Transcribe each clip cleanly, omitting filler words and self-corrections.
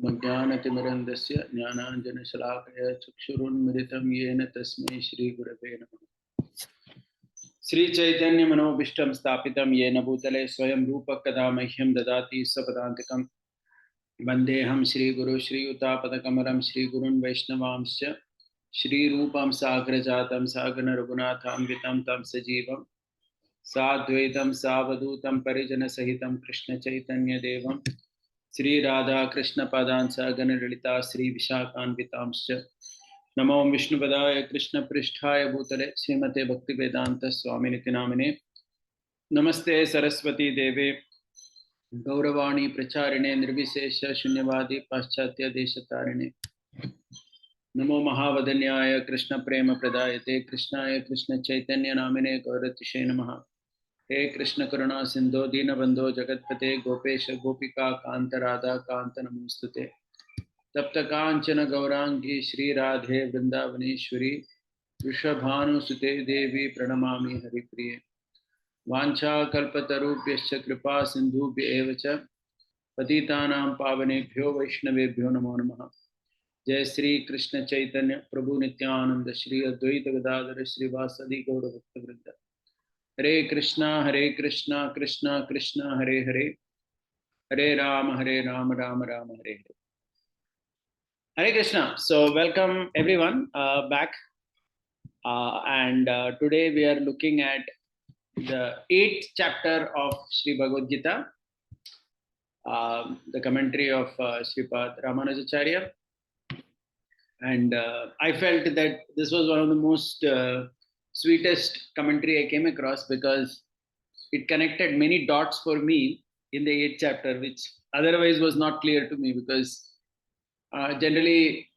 मज्ञानतिमिरन्दस्य ज्ञानाञ्जनशलाकया चक्षुरुन्मिलितं येन तस्मै श्रीगुरवे नमः। श्रीचैतन्यमनोभीष्टं स्थापितं येन भूतले स्वयं रूपः कदा मह्यं ददाति सपदान्तिकं वन्देऽहं श्रीगुरु श्रीयुतापदकमलं श्रीगुरुन् वैष्णवांश्च श्रीरूपं साग्रजातं सागररघुनाथान्वितं तं सजीवं साद्वैतं सावधूतं परिजनसहितं कृष्णचैतन्यदेवं श्रीराधाकृष्णपादान् सागरललिता श्रीविशाखान्वितांश्च नमो विष्णुपदाय कृष्णपृष्ठाय भूतले श्रीमते भक्तिवेदांत स्वामिनिति नामिने नमस्ते सरस्वती देवे गौरवाणी प्रचारिणे निर्विशेष शून्यवादी पाश्चात्य देशतारिणे नमो महावदन्याय कृष्ण प्रेम प्रदायते कृष्णाय कृष्ण चैतन्य नामिने गौरतिशे नमः। हे कृष्ण करुणा सिंधो दीनबंधो जगत्पते गोपेश गोपिका कांत राधा कांत नमोस्तुते तप्त कांचन गौरांगी श्री राधे वृंदावनेश्वरी वृषभानुसुते देवी प्रणमामि हरिप्रिये वाञ्छाकल्पतरुभ्यश्च कृपा सिन्धुभ्य एव च पतितानां पावनेभ्यो वैष्णवेभ्यो नमो नमः। जय श्री कृष्ण चैतन्य प्रभु नित्यानंद श्री अद्वैत गदाधर श्रीवासदि गौर भक्तवृंद हरे Krishna Krishna Krishna Hare Hare Hare Ram Ram Ram Hare Hare. Hare Krishna. So welcome everyone back and today we are looking at the 8th chapter of Sri Bhagavad Gita, the commentary of Sripad Ramanujacharya, and I felt that this was one of the most sweetest commentary I came across because it connected many dots for me in the 8th chapter, which otherwise was not clear to me because generally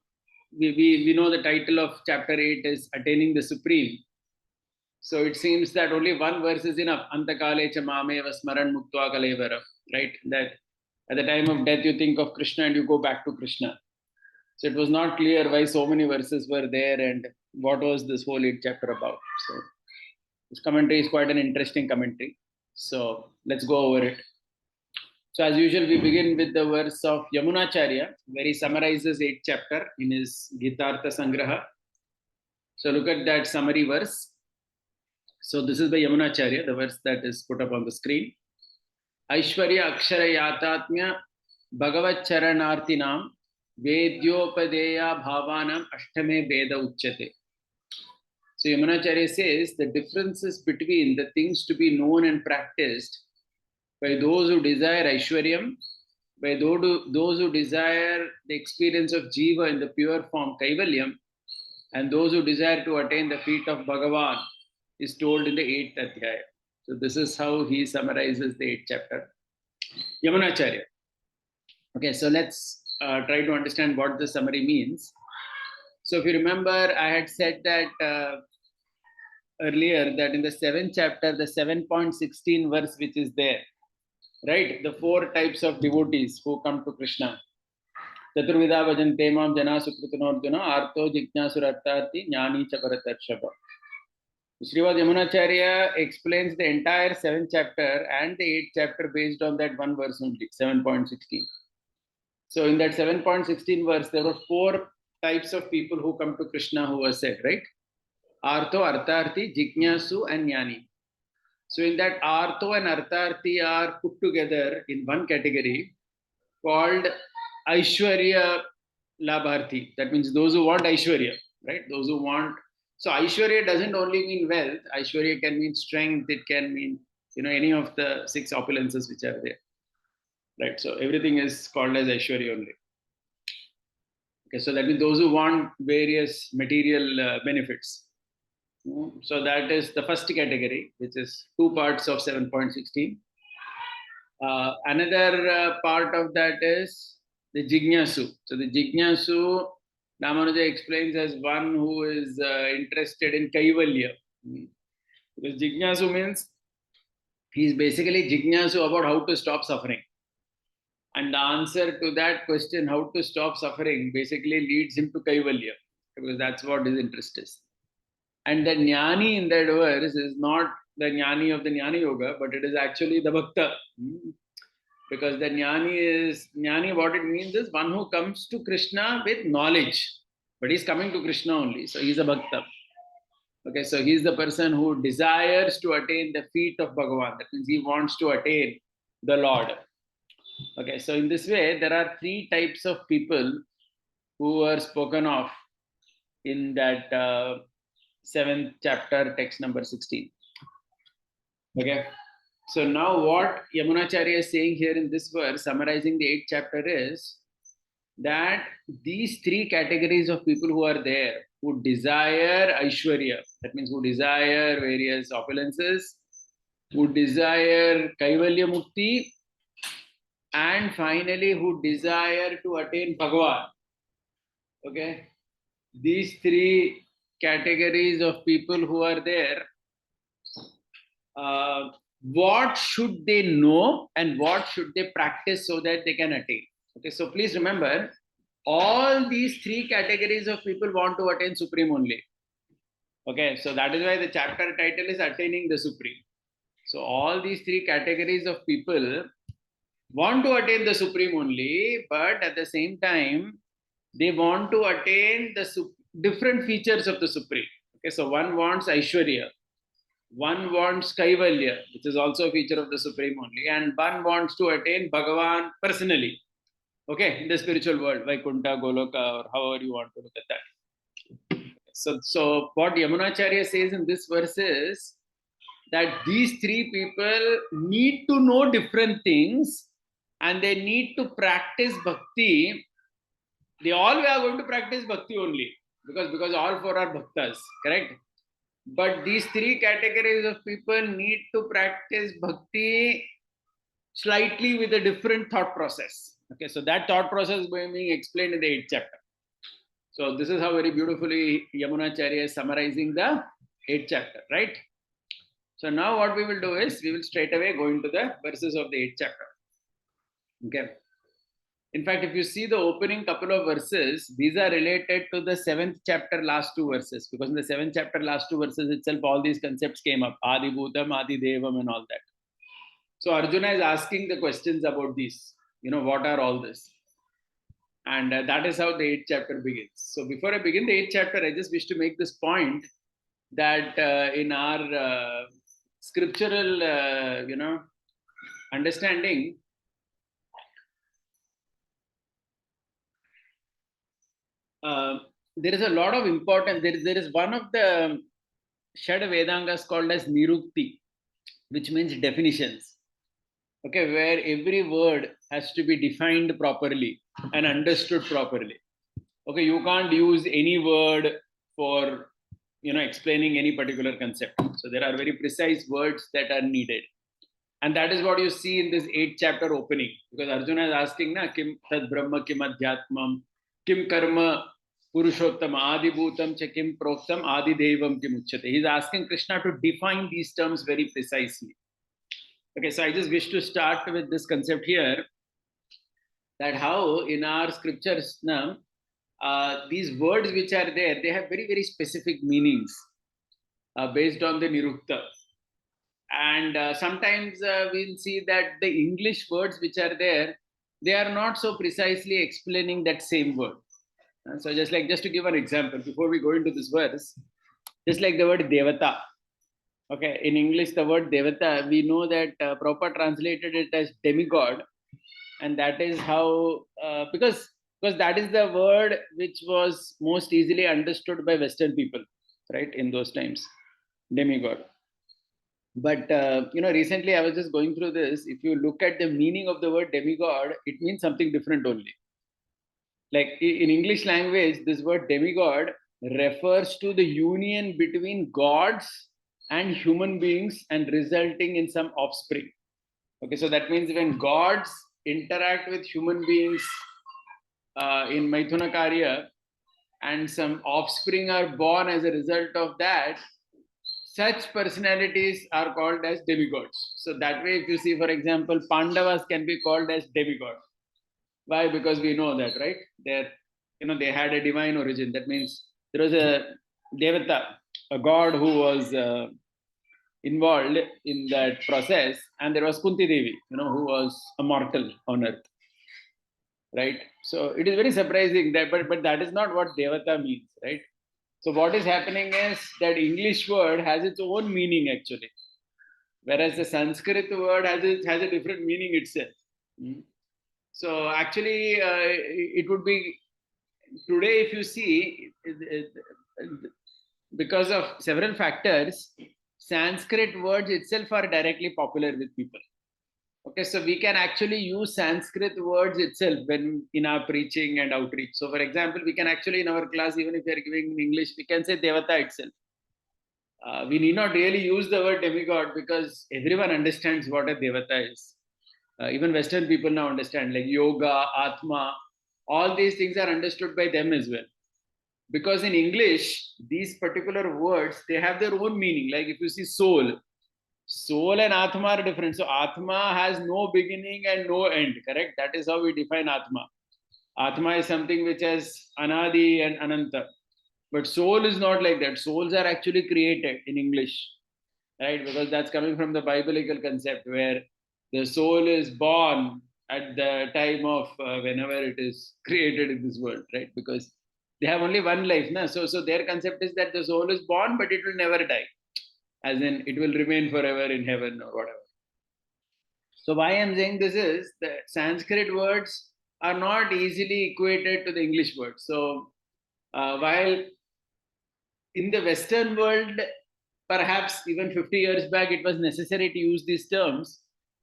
we know the title of chapter 8 is Attaining the Supreme. So it seems that only one verse is enough. Antakale cha mameva smaran muktva kalevara. Right? That at the time of death you think of Krishna and you go back to Krishna. So it was not clear why so many verses were there and what was this whole 8th chapter about. So this commentary is quite an interesting commentary. So let's go over it. So as usual, we begin with the verse of Yamunacharya, where he summarizes 8th chapter in his Gitartha Sangraha. So look at that summary verse. So this is by Yamunacharya, the verse that is put up on the screen. Aishwarya Akshara Yatatmya Bhagavat Charanartinam Vedyopadeya Bhavanam Ashtame Veda Uchyate. So Yamunacharya says the differences between the things to be known and practiced by those who desire Aishwaryam, by those who desire the experience of Jiva in the pure form Kaivalyam, and those who desire to attain the feet of Bhagavan is told in the 8th Adhyaya. So this is how he summarizes the 8th chapter. Yamunacharya. Okay, so let's try to understand what the summary means. So if you remember, I had said that earlier that in the 7th chapter, the 7.16 verse which is there, right? The 4 types of devotees who come to Krishna. Chaturvida bhajante mam jana sukritanordjuna arto jignasurartarthi jnani cha bharatarshava. Srimad Yamunacharya explains the entire 7th chapter and the 8th chapter based on that one verse only, 7.16. So in that 7.16 verse, there were 4 types of people who come to Krishna who were said, right? Artho, Artharthi, Jignasu and Jnani. So in that Artho and Artharthi are put together in one category called Aishwarya Labharthi. That means those who want Aishwarya, right? Those who want. So Aishwarya doesn't only mean wealth. Aishwarya can mean strength. It can mean, any of the 6 opulences which are there. Right. So everything is called as Aishwarya only. Okay. So that means those who want various material benefits. So that is the first category, which is 2 parts of 7.16. Another part of that is the Jignasu. So the Jignasu, Ramanuja explains as one who is interested in Kaivalya. Because Jignasu means he is basically Jignasu about how to stop suffering. And the answer to that question, how to stop suffering, basically leads him to Kaivalya, because that's what his interest is. And the Jnani in that verse is not the Jnani of the Jnana Yoga, but it is actually the Bhakta. Because the jnani, what it means is one who comes to Krishna with knowledge, but he's coming to Krishna only. So he's a bhakta. Okay, so he's the person who desires to attain the feet of Bhagavan. That means he wants to attain the Lord. Okay, so in this way, there are three types of people who are spoken of in that 7th chapter, text number 16. Okay, so now what Yamunacharya is saying here in this verse, summarizing the 8th chapter, is that these three categories of people who are there, who desire Aishwarya, that means who desire various opulences, who desire Kaivalya Mukti, and finally who desire to attain Bhagavan. Okay, these three categories of people who are there, what should they know and what should they practice so that they can attain? Okay, so please remember, all these three categories of people want to attain Supreme only. Okay, so that is why the chapter title is Attaining the Supreme. So all these three categories of people want to attain the Supreme only, but at the same time, they want to attain the different features of the Supreme. Okay, so one wants Aishwarya, one wants Kaivalya, which is also a feature of the Supreme only, and one wants to attain Bhagavan personally. Okay, in the spiritual world, Vaikuntha, Goloka, or however you want to look at that. So what Yamunacharya says in this verse is that these three people need to know different things and they need to practice bhakti. They all are going to practice bhakti only because all four are bhaktas, correct? But these three categories of people need to practice bhakti slightly with a different thought process. Okay, so that thought process is being explained in the 8th chapter. So this is how very beautifully Yamunacharya is summarizing the 8th chapter, right? So now what we will do is we will straight away go into the verses of the 8th chapter. Okay. In fact, if you see the opening couple of verses, these are related to the 7th chapter last two verses, because in the 7th chapter last two verses itself, all these concepts came up, Adi Bhutam, Adi Devam and all that. So Arjuna is asking the questions about these, what are all this? And that is how the 8th chapter begins. So before I begin the 8th chapter, I just wish to make this point that in our scriptural, understanding, there is a lot of importance. There is one of the Shad Vedangas called as Nirukti, which means definitions. Okay, where every word has to be defined properly and understood properly. Okay, you can't use any word for explaining any particular concept. So there are very precise words that are needed. And that is what you see in this 8th chapter opening. Because Arjuna is asking, Kim tad brahma kim adhyatmam, kim karma purushottam adi bhutam cha kim proktam adi devam kim uchyate. He's asking Krishna to define these terms very precisely. Okay, so I just wish to start with this concept here, that how in our scriptures now, these words which are there, they have very, very specific meanings based on the Nirukta. And sometimes we'll see that the English words which are there, they are not so precisely explaining that same word. So just to give an example, before we go into this verse, just like the word Devata. Okay, in English, the word Devata, we know that Prabhupada translated it as demigod. And that is how, because that is the word which was most easily understood by Western people, right, in those times, demigod. But recently I was just going through this. If you look at the meaning of the word demigod, it means something different only. Like in English language, this word demigod refers to the union between gods and human beings and resulting in some offspring. Okay, so that means when gods interact with human beings in Maithuna Karya and some offspring are born as a result of that, such personalities are called as demigods. So that way, if you see, for example, Pandavas can be called as demigods. Why? Because we know that, right? They had a divine origin. That means there was a Devata, a god who was, involved in that process, and there was Kunti Devi, who was a mortal on earth, right? So it is very surprising that, but that is not what Devata means, right? So what is happening is that English word has its own meaning actually, whereas the Sanskrit word has a different meaning itself. So actually, it would be today, if you see, because of several factors, Sanskrit words itself are directly popular with people. Okay, so we can actually use Sanskrit words itself when in our preaching and outreach. So, for example, we can actually in our class, even if we are giving in English, we can say Devata itself. We need not really use the word demigod because everyone understands what a Devata is. Even Western people now understand, like yoga, Atma, all these things are understood by them as well. Because in English, these particular words, they have their own meaning. Like if you see soul and Atma are different. So Atma has no beginning and no end, correct? That is how we define Atma. Atma is something which has Anadi and Ananta. But soul is not like that. Souls are actually created in English, right? Because that's coming from the biblical concept where the soul is born at the time of whenever it is created in this world, right? Because they have only one life, na? So their concept is that the soul is born, but it will never die, as in it will remain forever in heaven or whatever. So why I'm saying this is that Sanskrit words are not easily equated to the English words. So while in the Western world, perhaps even 50 years back, it was necessary to use these terms.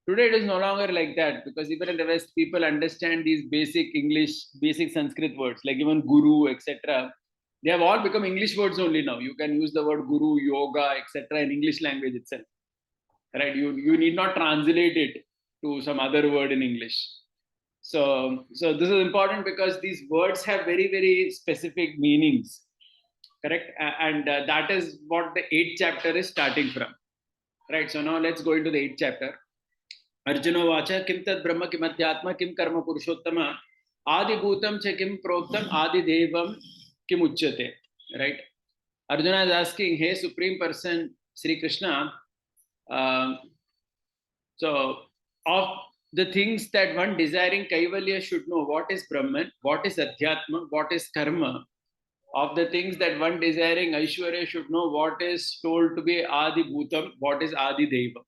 Today, it is no longer like that because even in the West, people understand these basic English, basic Sanskrit words, like even guru, etc. They have all become English words only now. You can use the word guru, yoga, etc. in English language itself, right? You need not translate it to some other word in English. So this is important because these words have very, very specific meanings. Correct, and that is what the 8th chapter is starting from, right? So now let's go into the 8th chapter. Arjuna vacha kim tad brahma kim adhyatma kim karma purushottama adi bhutam cha kim proktam adi devam kim uchyate, right? Arjuna is asking, hey supreme person Sri Krishna, so of the things that one desiring kaivalya should know, what is Brahman, what is adhyatma, what is karma. Of the things that one desiring Aishwarya should know, what is told to be Adi Bhutam, what is Adi Deva.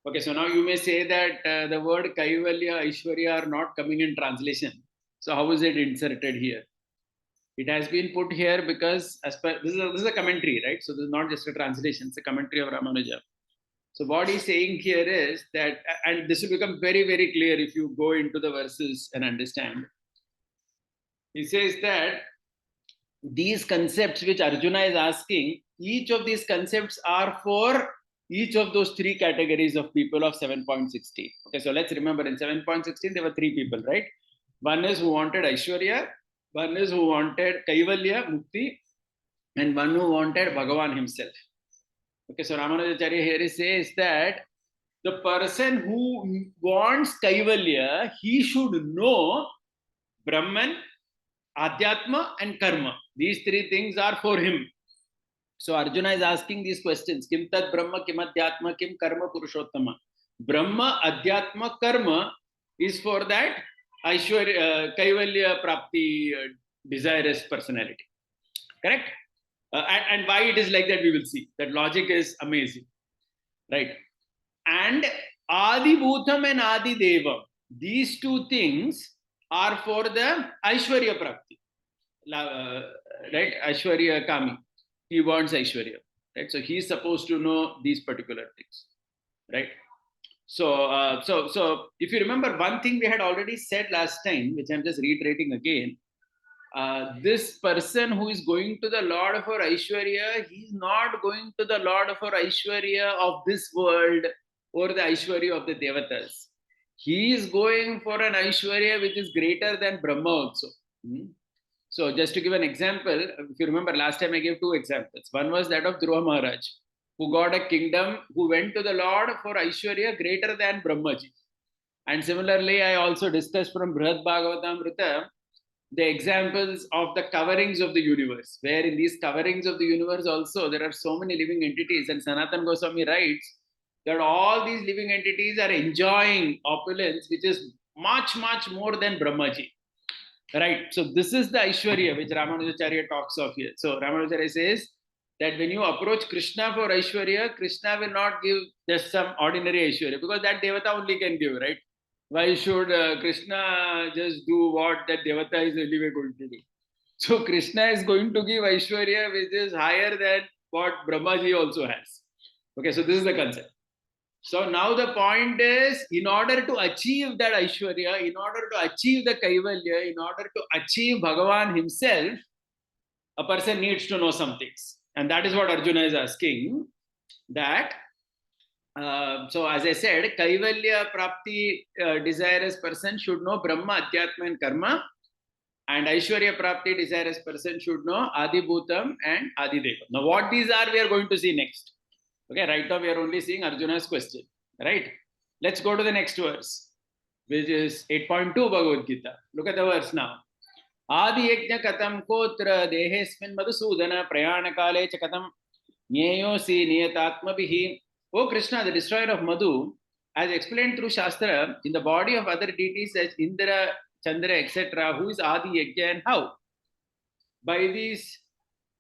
Okay, so now you may say that the word Kaivalya, Aishwarya are not coming in translation. So how is it inserted here? It has been put here because as per this is a commentary, right? So this is not just a translation; it's a commentary of Ramanuja. So what he's saying here is that, and this will become very, very clear if you go into the verses and understand. He says that these concepts which Arjuna is asking, each of these concepts are for each of those three categories of people of 7.16. Okay, so let's remember in 7.16 there were three people, right? One is who wanted Aishwarya, one is who wanted Kaivalya, Mukti, and one who wanted Bhagavan himself. Okay, so Ramanujacharya here says that the person who wants Kaivalya, he should know Brahman, Adhyatma, and Karma. These three things are for him. So Arjuna is asking these questions. Kim tad Brahma, kim Adhyatma, kim Karma Purushottama. Brahma, Adhyatma, Karma is for that Aishwarya, Kaivalya Prapti desirous personality. Correct? And why it is like that, we will see. That logic is amazing. Right? And Adi Bhutam and Adi Devam, these two things are for the Aishwarya Prapti. Right? Aishwarya Kami. He wants Aishwarya. Right? So he's supposed to know these particular things. Right? So, so if you remember, one thing we had already said last time, which I'm just reiterating again, this person who is going to the Lord for Aishwarya, he's not going to the Lord for Aishwarya of this world or the Aishwarya of the Devatas. He is going for an Aishwarya which is greater than Brahma also. So just to give an example, if you remember last time I gave two examples. One was that of Dhruva Maharaj, who got a kingdom, who went to the Lord for Aishwarya greater than Brahmaji. And similarly, I also discussed from Brihad Bhagavatamrita the examples of the coverings of the universe, where in these coverings of the universe also there are so many living entities, and Sanatan Goswami writes that all these living entities are enjoying opulence, which is much, much more than Brahmaji. Right. So this is the Aishwarya which Ramanujacharya talks of here. So Ramanujacharya says that when you approach Krishna for Aishwarya, Krishna will not give just some ordinary Aishwarya, because that Devata only can give, right? Why should Krishna just do what that Devata is anyway going to do? So Krishna is going to give Aishwarya which is higher than what Brahmaji also has. Okay, so this is the concept. So now the point is, in order to achieve that Aishwarya, in order to achieve the Kaivalya, in order to achieve Bhagavan himself, a person needs to know some things. And that is what Arjuna is asking, that so as I said, Kaivalya Prapti desirous person should know Brahma, Adhyatma and Karma, and Aishwarya Prapti desirous person should know Adi Bhutam and Adi Deva. Now what these are, we are going to see next. Okay, right now we are only seeing Arjuna's question, right? Let's go to the next verse, which is 8.2 Bhagavad Gita. Look at the verse now. Adi yajna katam kotra dehesmin madhusudana prayana kale cha katam nyeyosi niyatatma bihi. O Krishna, the destroyer of Madhu, as explained through Shastra, in the body of other deities such Indra, Chandra, etc., who is Adi Yajna and how? By these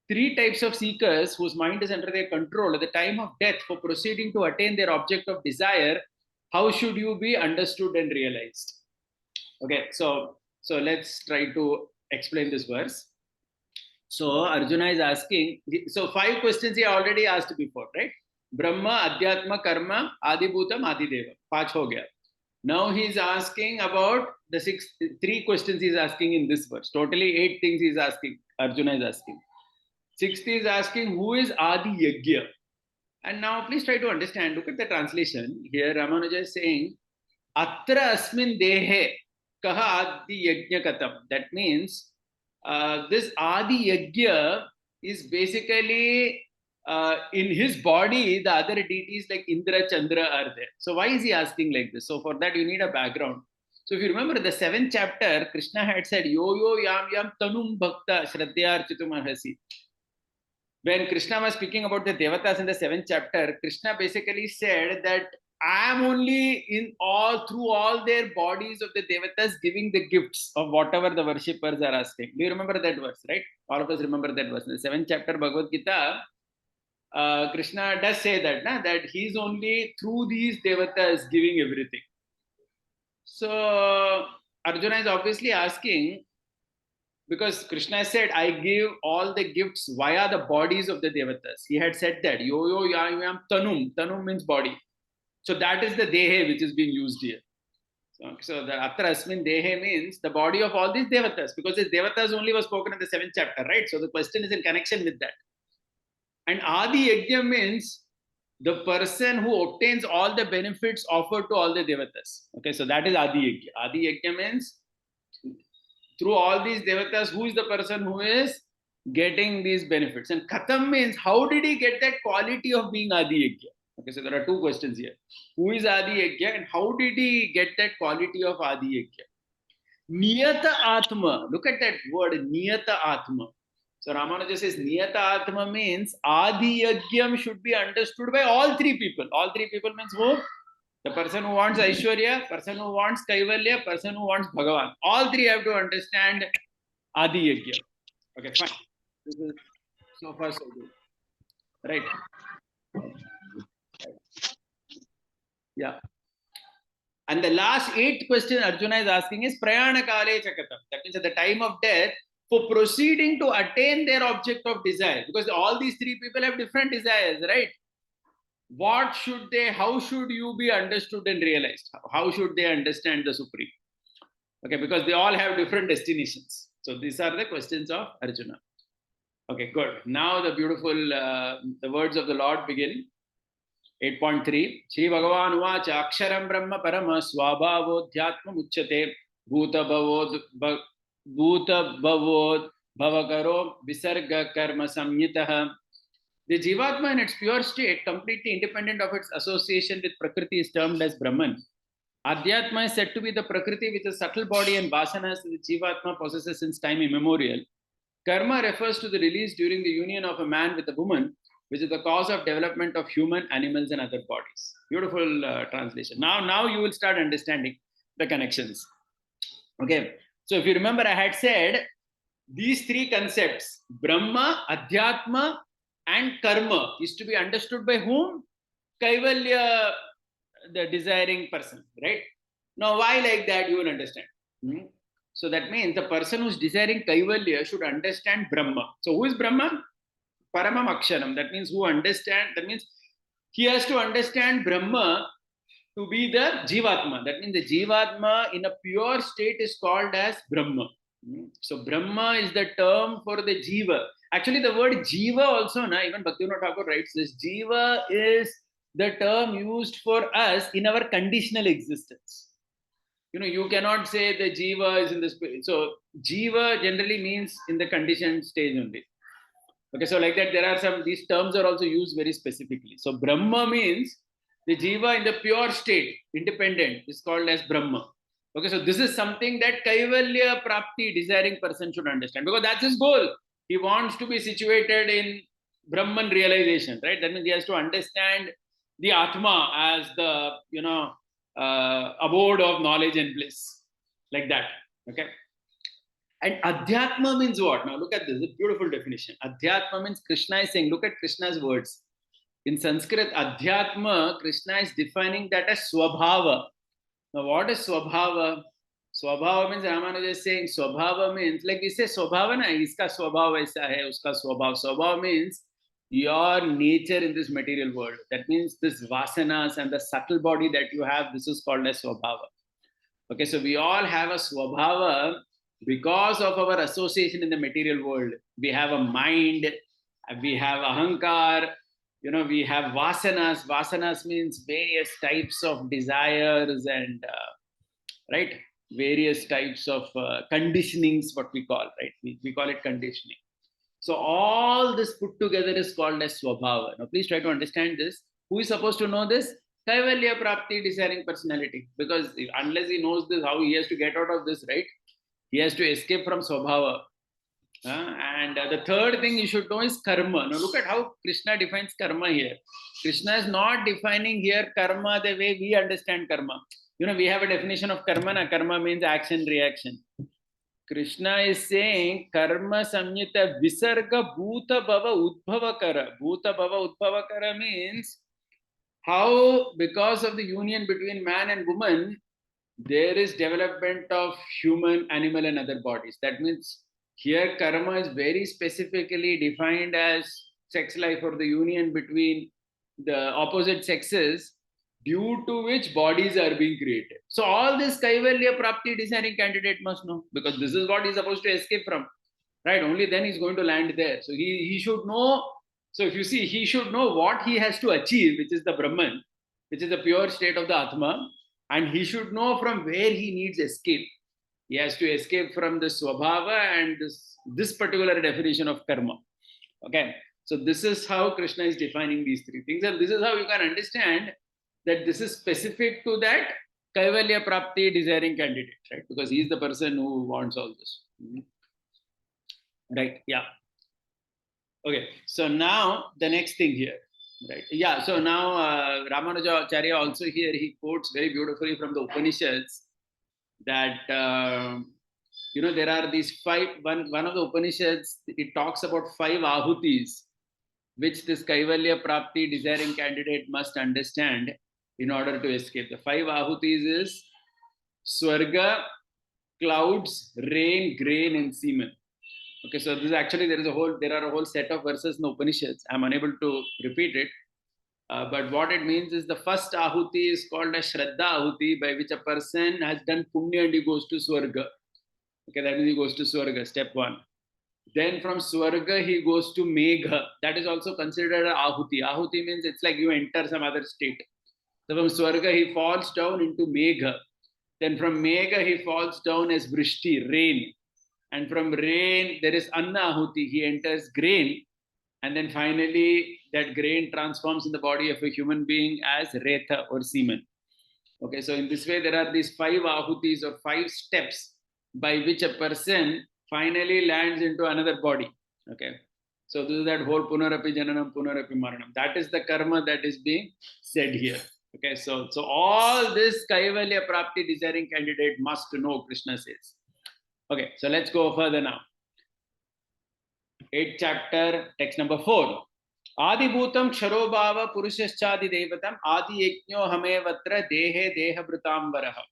three types of seekers whose mind is under their control at the time of death for proceeding to attain their object of desire, how should you be understood and realized? Okay, so let's try to explain this verse. So Arjuna is asking, so 5 questions he already asked before, right? Brahma, Adhyatma, Karma, Adi Bhutam, Adi Deva. 5 ho gaya. Now he is asking about the 3 questions he is asking in this verse. Totally 8 things he is asking. Arjuna is asking. 6th is asking, who is Adi Yajna? And now please try to understand. Look at the translation. Here Ramanuja is saying, Atra asmin dehe kaha Adi Yajna katam. That means this Adi Yajna is basically in his body, the other deities like Indra, Chandra are there. So why is he asking like this? So for that you need a background. So if you remember the 7th chapter, Krishna had said, Yo yo yam yam tanum bhakta shraddhyar chitum arhasi. When Krishna was speaking about the Devatas in the 7th chapter, Krishna basically said that I am only through all their bodies of the Devatas giving the gifts of whatever the worshippers are asking. Do you remember that verse, right? All of us remember that verse. In the 7th chapter Bhagavad Gita, Krishna does say that, that he's only through these Devatas giving everything. So Arjuna is obviously asking, because Krishna said, I give all the gifts via the bodies of the Devatas. He had said that, yo yo yam tanum. Tanum means body. So that is the dehe which is being used here. So the Atra Asmin Dehe means the body of all these Devatas, because these Devatas only was spoken in the 7th chapter, right? So the question is in connection with that. And Adi Yajna means the person who obtains all the benefits offered to all the Devatas. Okay, so that is Adi Yajna. Adi Yajna means through all these Devatas, who is the person who is getting these benefits? And Katam means how did he get that quality of being Adi Yajna? Okay, so there are 2 questions here. Who is Adi Yajna and how did he get that quality of Adi Yajna? Niyata Atma. Look at that word, Niyata Atma. So Ramanuja says Niyata Atma means Adi Yajna should be understood by all 3 people. All 3 people means who? The person who wants Aishwarya, person who wants Kaivalya, person who wants Bhagavan. All 3 have to understand Adi Yajna. Okay, fine. This is so far so good. Right. Yeah. And the last 8th question Arjuna is asking is Prayana Kale Chakatam. That means at the time of death, for proceeding to attain their object of desire, because all these 3 people have different desires, right? What should they, how should you be understood and realized? How should they understand the Supreme? Okay, because they all have different destinations. So these are the questions of Arjuna. Okay, good. Now the beautiful, the words of the Lord begin. 8.3 Shri Bhagavan Uvacha Aksharam Brahma Parama Swabhavodhyatma Muchyate Bhuta Bhavod Bhavakaro Visarga Karma Samyitaha. The Jivatma in its pure state, completely independent of its association with Prakriti, is termed as Brahman. Adhyatma is said to be the Prakriti with a subtle body and vasanas that the Jivatma possesses since time immemorial. Karma refers to the release during the union of a man with a woman, which is the cause of development of human, animals, and other bodies. Beautiful translation. Now you will start understanding the connections. Okay. So if you remember, I had said these three concepts, Brahma, Adhyatma, and Karma, is to be understood by whom? Kaivalya, the desiring person, right? Now, why like that? You will understand. So that means the person who's desiring Kaivalya should understand Brahma. So who is Brahma? Paramam Aksharam. That means who understand, that means he has to understand Brahma to be the Jivatma. That means the Jivatma in a pure state is called as Brahma. So Brahma is the term for the Jiva. Actually, the word Jiva also, even Bhaktivinoda Thakur writes this, Jiva is the term used for us in our conditional existence. You cannot say the Jiva is in the spirit. So Jiva generally means in the conditioned stage only. Okay, so like that, there are these terms are also used very specifically. So Brahma means the Jiva in the pure state, independent, is called as Brahma. Okay, so this is something that Kaivalya Prapti, desiring person, should understand, because that's his goal. He wants to be situated in Brahman realization, right? That means he has to understand the Atma as the, abode of knowledge and bliss, like that. Okay. And Adhyatma means what? Now look at this, a beautiful definition. Adhyatma means Krishna is saying, look at Krishna's words. In Sanskrit, Adhyatma, Krishna is defining that as Swabhava. Now what is Swabhava? Swabhava means, Ramanuja is saying, Swabhava means, like we say Swabhava na, iska Swabhava aisa hai, uska Swabhava. Swabhava means your nature in this material world. That means this vasanas and the subtle body that you have, this is called as Swabhava. Okay, so we all have a Swabhava because of our association in the material world. We have a mind, we have ahankar, we have vasanas. Vasanas means various types of desires and, right, various types of conditionings, what we call, right? We call it conditioning. So all this put together is called as Swabhava. Now please try to understand this. Who is supposed to know this? Kaivalya Prapti, desiring personality. Because unless he knows this, how he has to get out of this, right? He has to escape from Swabhava. And the third thing you should know is karma. Now look at how Krishna defines karma here. Krishna is not defining here karma the way we understand karma. We have a definition of karma. Karma means action, reaction. Krishna is saying karma samyita visarga bhuta bhava udbhava kara. Bhuta bhava udbhava kara means how, because of the union between man and woman, there is development of human, animal, and other bodies. That means here karma is very specifically defined as sex life or the union between the opposite sexes, due to which bodies are being created. So all this Kaivalya Prapti desiring candidate must know, because this is what he's supposed to escape from, right? Only then he's going to land there. So he should know. So if you see, he should know what he has to achieve, which is the Brahman, which is the pure state of the Atma, and he should know from where he needs escape. He has to escape from the Swabhava and this particular definition of karma. Okay, so this is how Krishna is defining these three things, and this is how you can understand that this is specific to that Kaivalya Prapti desiring candidate, right? Because he is the person who wants all this. Right, yeah. Okay, so now the next thing here, right? Yeah, so now Ramanuja Acharya also here, he quotes very beautifully from the Upanishads that, there are these one of the Upanishads, it talks about 5 ahutis, which this Kaivalya Prapti desiring candidate must understand in order to escape. The 5 ahutis is Swarga, clouds, rain, grain, and semen. Okay, so this is actually, there are a whole set of verses in the Upanishads. I'm unable to repeat it. But what it means is the first ahuti is called a Shraddha ahuti, by which a person has done punya and he goes to Swarga. Okay, that means he goes to Swarga, step 1. Then from Swarga, he goes to Megha. That is also considered an ahuti. Ahuti means it's like you enter some other state. So from Swarga, he falls down into Megha. Then from Megha, he falls down as Vrishti, rain. And from rain, there is Anna ahuti. He enters grain. And then finally, that grain transforms in the body of a human being as Retha or semen. Okay, so in this way, there are these 5 ahutis or 5 steps by which a person finally lands into another body. Okay, so this is that whole punarapi jananam, punarapi maranam. That is the karma that is being said here. Okay, so all this Kaivalya Prapti desiring candidate must know, Krishna says. Okay, so let's go further now. 8th chapter, text number 4. Adi Bhutam Ksharobhava Purushashchadi Devatam Adi Yajno Hamevatra Dehe Deha Brutam Varaha.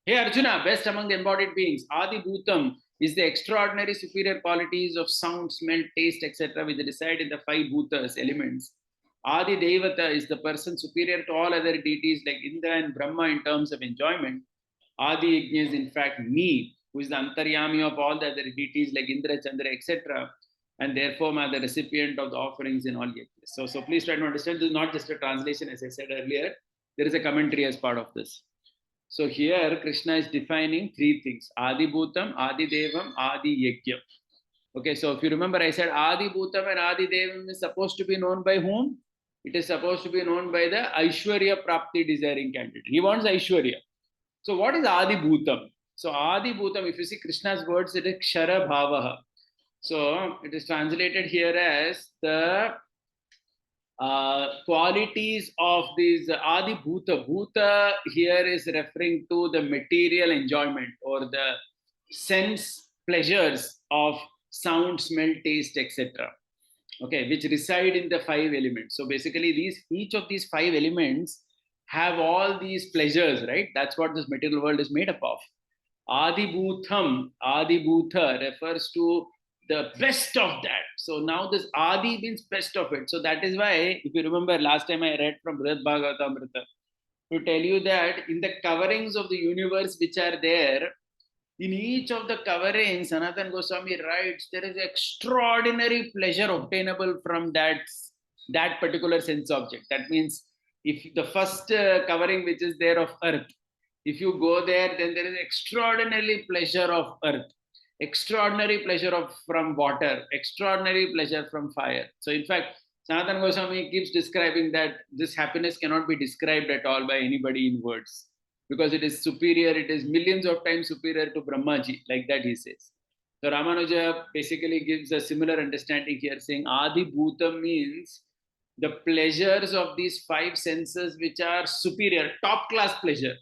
Hey Arjuna, best among the embodied beings, Adi Bhutam is the extraordinary superior qualities of sound, smell, taste, etc., which reside in the 5 bhutas, elements. Adi Devata is the person superior to all other deities like Indra and Brahma in terms of enjoyment. Adi Yajna is in fact me, who is the Antaryami of all the other deities like Indra, Chandra, etc., and therefore are the recipient of the offerings in all yajnas. So please try to understand, this is not just a translation, as I said earlier. There is a commentary as part of this. So here Krishna is defining 3 things: Adi Bhutam, Adi Devam, Adi Yajna. Okay, so if you remember, I said Adi Bhutam and Adi Devam is supposed to be known by whom? It is supposed to be known by the Aishwarya Prapti desiring candidate. He wants Aishwarya. So what is Adi Bhutam? So Adi Bhutam, if you see Krishna's words, it is Kshara Bhavaha. So it is translated here as the qualities of these Adi Bhuta. Bhuta here is referring to the material enjoyment or the sense pleasures of sound, smell, taste, etc. Okay, which reside in the 5 elements. So basically, each of these 5 elements have all these pleasures, right? That's what this material world is made up of. Adi Bhutam, Adi Bhuta refers to the best of that. So now this Adi means best of it. So that is why, if you remember last time I read from Brihad Bhagavatamrita, to tell you that in the coverings of the universe which are there, in each of the coverings, Sanatana Goswami writes, there is extraordinary pleasure obtainable from that particular sense object. That means if the first covering which is there of earth, if you go there, then there is extraordinary pleasure of earth, extraordinary pleasure from water, extraordinary pleasure from fire. So in fact, Sanatana Goswami keeps describing that this happiness cannot be described at all by anybody in words, because it is superior, it is millions of times superior to Brahmaji, like that he says. So Ramanuja basically gives a similar understanding here, saying Adi Bhuta means the pleasures of these 5 senses which are superior, top class pleasure.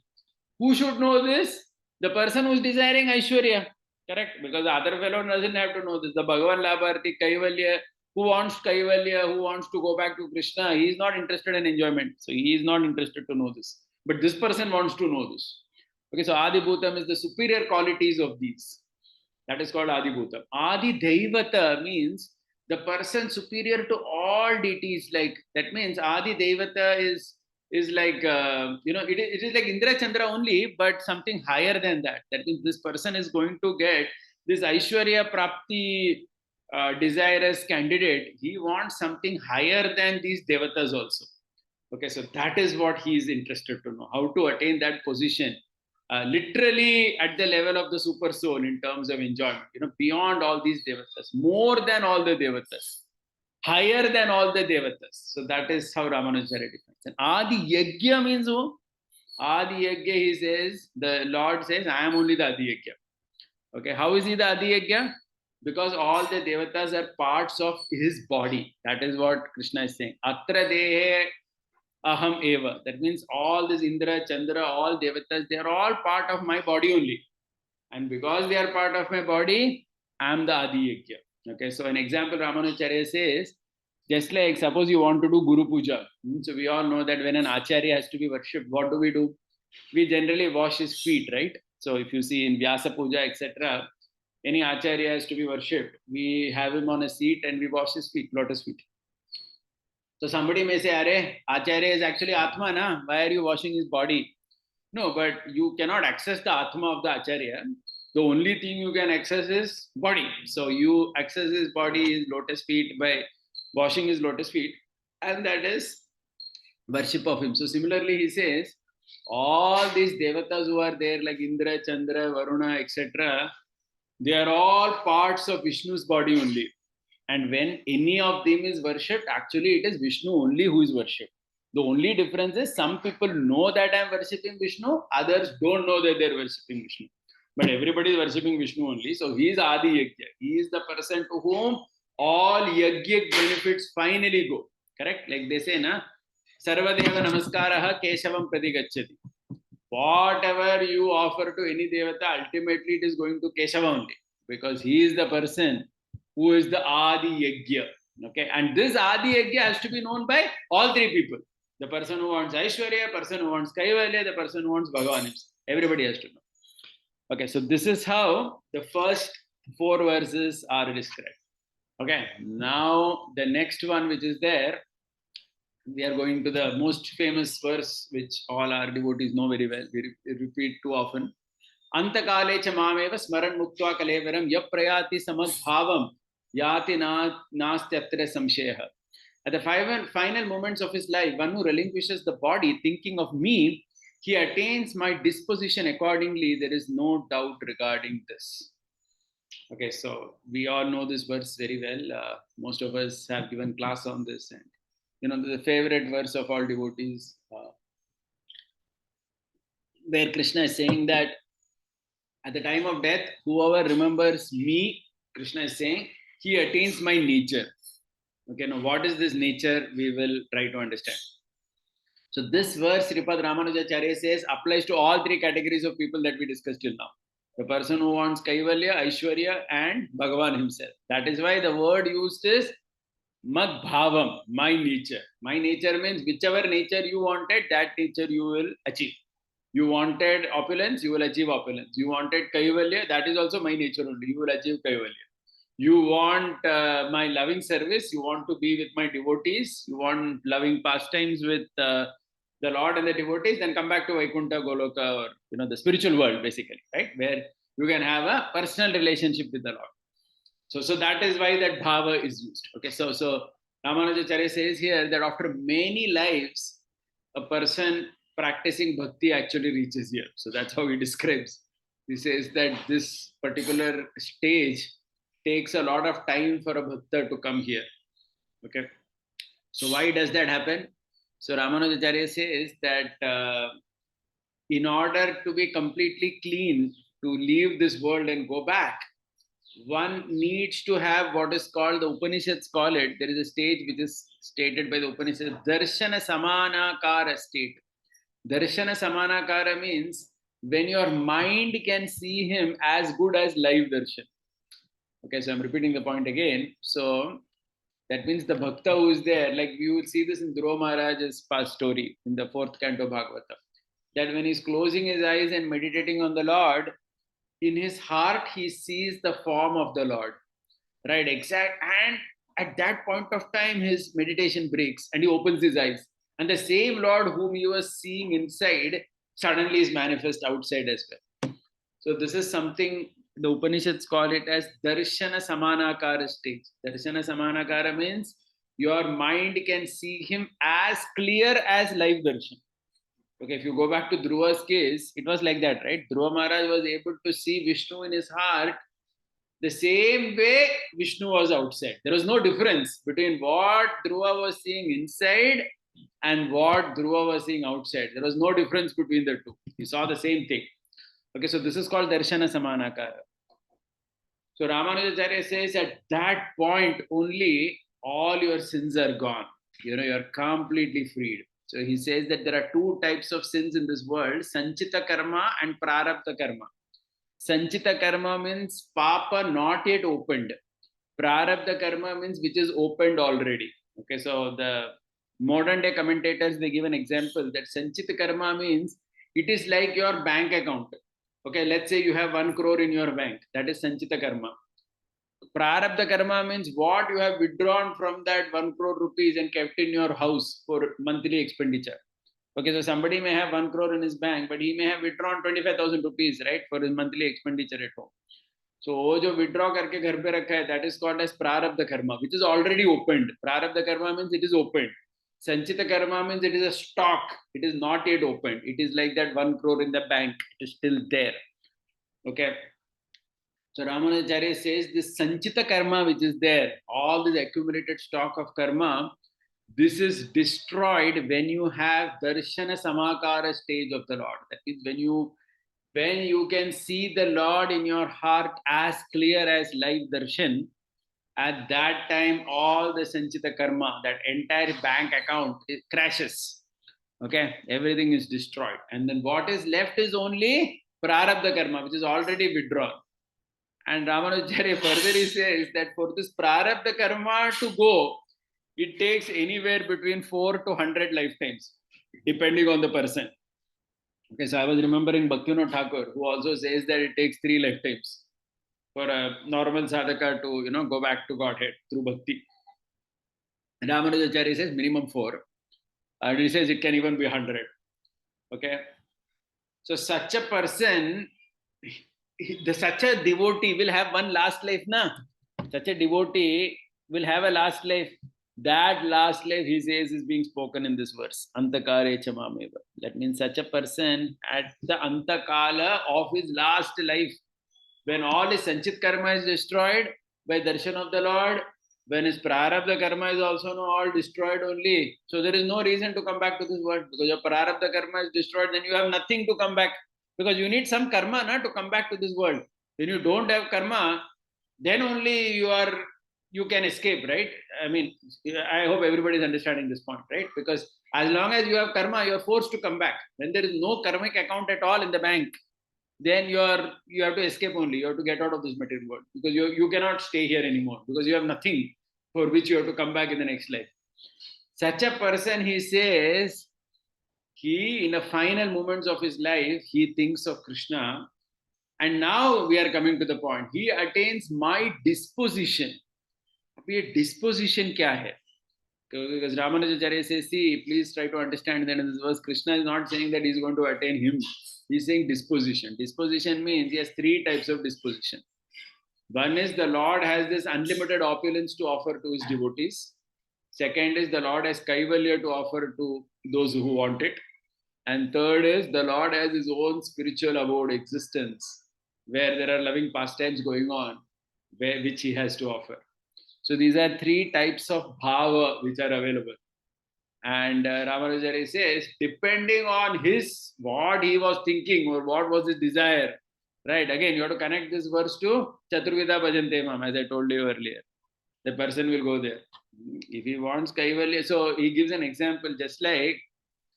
Who should know this? The person who is desiring Aishwarya, correct? Because the other fellow doesn't have to know this. The Bhagavan Labharti, Kaivalya, who wants Kaivalya, who wants to go back to Krishna, he is not interested in enjoyment. So he is not interested to know this. But this person wants to know this. Okay, so Adi Bhutam is the superior qualities of these. That is called Adi Bhutam. Adi Devata means the person superior to all deities. Like that means Adi Devata is like it is like Indra Chandra only, but something higher than that. That means this person is going to get this Aishwarya Prapti desirous candidate. He wants something higher than these devatas also. Okay, so that is what he is interested to know, how to attain that position, literally at the level of the super soul in terms of enjoyment, beyond all these devatas, more than all the devatas, higher than all the devatas. So that is how Ramanujacharya defines. And Adi Yajna means who? Adi Yajna, he says, the Lord says, I am only the Adi Yajna. Okay, how is he the Adi Yajna? Because all the devatas are parts of his body. That is what Krishna is saying. Atra dehe aham eva. That means all this Indra, Chandra, all devatas, they are all part of my body only. And because they are part of my body, I am the Adi Yajna. Okay, so an example Ramanujacharya says, just like suppose you want to do Guru Puja. So we all know that when an Acharya has to be worshipped, what do? We generally wash his feet, right? So if you see in Vyasa Puja, etc., any Acharya has to be worshipped. We have him on a seat and we wash his feet, lotus feet. So somebody may say, Are, Acharya is actually Atma, na? Why are you washing his body? No, but you cannot access the Atma of the Acharya. The only thing you can access is body. So you access his body, his lotus feet, by washing his lotus feet. And that is worship of him. So similarly, he says, all these devatas who are there, like Indra, Chandra, Varuna, etc., they are all parts of Vishnu's body only. And when any of them is worshipped, actually it is Vishnu only who is worshipped. The only difference is some people know that I'm worshipping Vishnu, others don't know that they're worshipping Vishnu. But everybody is worshipping Vishnu only. So he is Adi Yajna. He is the person to whom all Yajna benefits finally go. Correct? Like they say, na, Sarvadeva Namaskaraha Keshavam Pradigachati. Whatever you offer to any Devata, ultimately it is going to Keshava only. Because he is the person who is the Adi Yajna. Okay, and this Adi Yajna has to be known by all three people. The person who wants Aishwarya, person who wants Kaivalya, the person who wants Bhagavan himself. Everybody has to know. Okay, so this is how the first 4 verses are described. Okay, now the next one which is there, we are going to the most famous verse which all our devotees know very well. We repeat too often. Antakale cha mameva smaran muktva kalevaram yaprayati samadbhavam yati nastyatra samsheha. At the final moments of his life, one who relinquishes the body thinking of me, he attains my disposition accordingly. There is no doubt regarding this. Okay, so we all know this verse very well. Most of us have given class on this, and the favorite verse of all devotees, where Krishna is saying that at the time of death, whoever remembers me, Krishna is saying, he attains my nature. Okay, now what is this nature? We will try to understand. So this verse, Sripad Ramanujacharya says, applies to all 3 categories of people that we discussed till now. The person who wants Kaivalya, Aishwarya, and Bhagavan himself. That is why the word used is Mad Bhavam, my nature. My nature means whichever nature you wanted, that nature you will achieve. You wanted opulence, you will achieve opulence. You wanted Kaivalya, that is also my nature only. You will achieve Kaivalya. You want my loving service, you want to be with my devotees, you want loving pastimes with the Lord and the devotees, then come back to Vaikuntha, Goloka, or the spiritual world, basically, right? Where you can have a personal relationship with the Lord. So that is why that bhava is used. Okay, so Ramanujacharya says here that after many lives, a person practicing bhakti actually reaches here. So that's how he describes. He says that this particular stage takes a lot of time for a bhakta to come here. Okay, so why does that happen? So Ramanujacharya says that in order to be completely clean, to leave this world and go back, one needs to have what is called, the Upanishads call it, there is a stage which is stated by the Upanishads, Darshana Samanakara state. Darshana Samanakara means when your mind can see him as good as live darshan. Okay, so I'm repeating the point again. So that means the bhakta who is there, like we will see this in Dhruva Maharaj's past story in the 4th canto Bhagavata, that when he's closing his eyes and meditating on the Lord, in his heart he sees the form of the Lord, right? And at that point of time his meditation breaks and he opens his eyes, and the same Lord whom he was seeing inside suddenly is manifest outside as well. So this is something the Upanishads call it as Darshana Samanakara stage. Darshana Samanakara means your mind can see him as clear as live darshan. Okay, if you go back to Dhruva's case, it was like that, right? Dhruva Maharaj was able to see Vishnu in his heart the same way Vishnu was outside. There was no difference between what Dhruva was seeing inside and what Dhruva was seeing outside. There was no difference between the two. He saw the same thing. Okay, so this is called Darshana Samanakara. So Ramanujacharya says at that point only all your sins are gone. You're completely freed. So he says that there are 2 types of sins in this world, Sanchita Karma and Prarabdha Karma. Sanchita Karma means Papa not yet opened. Prarabdha Karma means which is opened already. Okay, so the modern day commentators, they give an example that Sanchita Karma means it is like your bank account. Okay, let's say you have 1 crore in your bank. That is Sanchita Karma. Prarabdha Karma means what you have withdrawn from that 1 crore rupees and kept in your house for monthly expenditure. Okay, so somebody may have 1 crore in his bank, but he may have withdrawn 25,000 rupees, right, for his monthly expenditure at home. So वो जो withdraw करके घर पे रखा है, that is called as Prarabdha Karma, which is already opened. Prarabdha Karma means it is opened. Sanchita Karma means it is a stock. It is not yet opened. It is like that 1 crore in the bank. It is still there. Okay. So Ramanujacharya says this Sanchita Karma which is there, all this accumulated stock of karma, This is destroyed when you have darshana samakara stage of the Lord. That means when you can see the Lord in your heart as clear as live darshan, at that time all the sanchita karma, that entire bank account, it crashes. Okay, everything is destroyed, and then what is left is only prarabdha karma, which is already withdrawn. And Ramanujacharya further he says that for this prarabdha karma to go, it takes anywhere between 4 to 100 lifetimes, depending on the person. Okay, so I was remembering Bhaktivinoda Thakur, who also says that it takes 3 lifetimes for a normal sadhaka to go back to Godhead through bhakti. And Ramanujacharya says minimum 4, and he says it can even be 100. Okay, so such a person, such a devotee will have one last life, na? Such a devotee will have a last life. That last life, he says, is being spoken in this verse. Antakare chamameva. That means such a person at the antakala of his last life, when all his sanchit karma is destroyed by darshan of the Lord, when his prarabdha karma is also all destroyed only. So there is no reason to come back to this world, because your prarabdha karma is destroyed, then you have nothing to come back. Because you need some karma to come back to this world. When you don't have karma, then only you can escape, right? I mean, I hope everybody is understanding this point, right? Because as long as you have karma, you are forced to come back. When there is no karmic account at all in the bank, then you have to escape only. You have to get out of this material world, because you cannot stay here anymore, because you have nothing for which you have to come back in the next life. Such a person, he says, he in the final moments of his life, he thinks of Krishna. And now we are coming to the point. He attains my disposition. Abhi disposition kya hai? Because Ramanujacharya says, see, please try to understand that in this verse, Krishna is not saying that he is going to attain him. He's saying disposition. Disposition means he has 3 types of disposition. One is the Lord has this unlimited opulence to offer to his devotees. Second is the Lord has kaivalya to offer to those who want it. And third is the Lord has his own spiritual abode existence, where there are loving pastimes going on, which he has to offer. So these are 3 types of bhava which are available. And Ramanujacharya says, depending on what he was thinking or what was his desire, right? Again, you have to connect this verse to Chaturvida Bhajante Mam, as I told you earlier. The person will go there. If he wants Kaivalya, so he gives an example, just like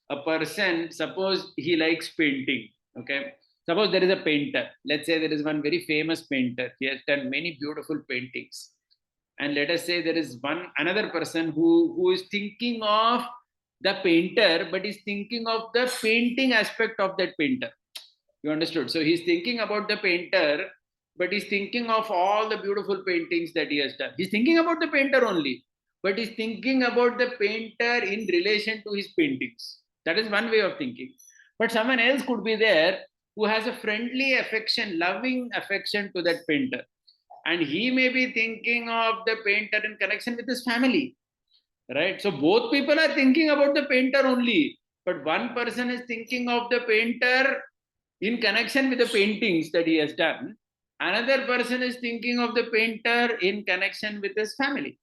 a person, suppose he likes painting, okay? Suppose there is a painter. Let's say there is one very famous painter. He has done many beautiful paintings. And let us say there is another person who is thinking of the painter, but is thinking of the painting aspect of that painter. You understood? So he's thinking about the painter, but he's thinking of all the beautiful paintings that he has done. He's thinking about the painter only, but he's thinking about the painter in relation to his paintings. That is one way of thinking. But someone else could be there who has a friendly affection, loving affection to that painter. And he may be thinking of the painter in connection with his family, right? So both people are thinking about the painter only, but one person is thinking of the painter in connection with the paintings that he has done. Another person is thinking of the painter in connection with his family.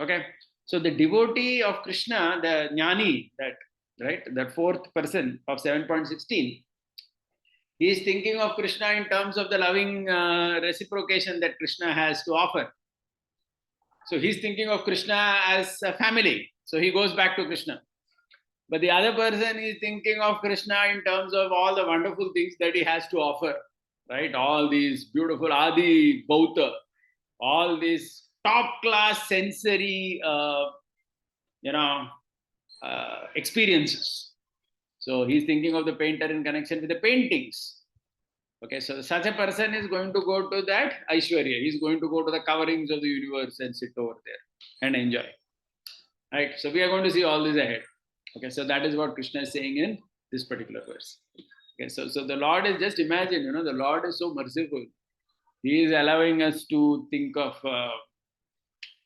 Okay, so the devotee of Krishna, the jnani, that 4th person of 7.16, he is thinking of Krishna in terms of the loving reciprocation that Krishna has to offer. So he's thinking of Krishna as a family. So he goes back to Krishna. But the other person is thinking of Krishna in terms of all the wonderful things that he has to offer, right? All these beautiful Adi Bauta, all these top class sensory, experiences. So he's thinking of the painter in connection with the paintings. Okay, so such a person is going to go to that Aishwarya. He's going to go to the coverings of the universe and sit over there and enjoy. Right, so we are going to see all this ahead. Okay, so that is what Krishna is saying in this particular verse. Okay, so the Lord is, just imagine, the Lord is so merciful. He is allowing us to think of,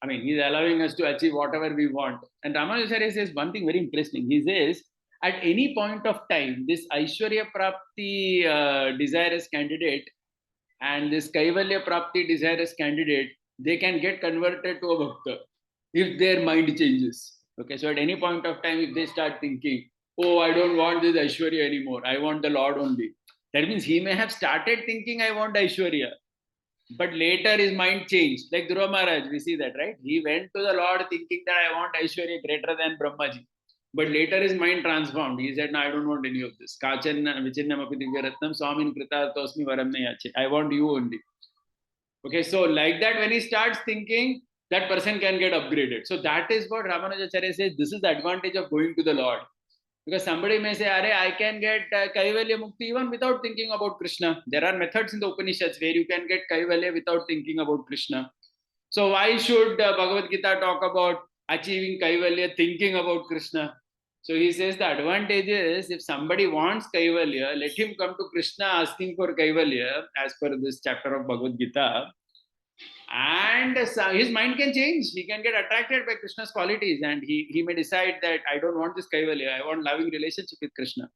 He's allowing us to achieve whatever we want. And Ramanujacharya says one thing very interesting. He says, at any point of time, this Aishwarya Prapti desirous candidate and this Kaivalya Prapti desirous candidate, they can get converted to a Bhakta if their mind changes. Okay, so at any point of time, if they start thinking, oh, I don't want this Aishwarya anymore, I want the Lord only, that means he may have started thinking, I want Aishwarya, but later his mind changed. Like Dhruva Maharaj, we see that, right? He went to the Lord thinking that I want Aishwarya greater than Brahmaji. But later his mind transformed. He said, no, I don't want any of this. Kachanna vichinnamapi divyaratnam swamin kritarthosmi varam nayache. I want you only. Okay, so like that, when he starts thinking, that person can get upgraded. So that is what Ramanujacharya says. This is the advantage of going to the Lord. Because somebody may say, I can get Kaivalya Mukti even without thinking about Krishna. There are methods in the Upanishads where you can get Kaivalya without thinking about Krishna. So why should Bhagavad Gita talk about achieving Kaivalya thinking about Krishna? So he says the advantage is if somebody wants Kaivalya, let him come to Krishna asking for Kaivalya as per this chapter of Bhagavad Gita. And his mind can change. He can get attracted by Krishna's qualities and he may decide that I don't want this Kaivalya, I want loving relationship with Krishna.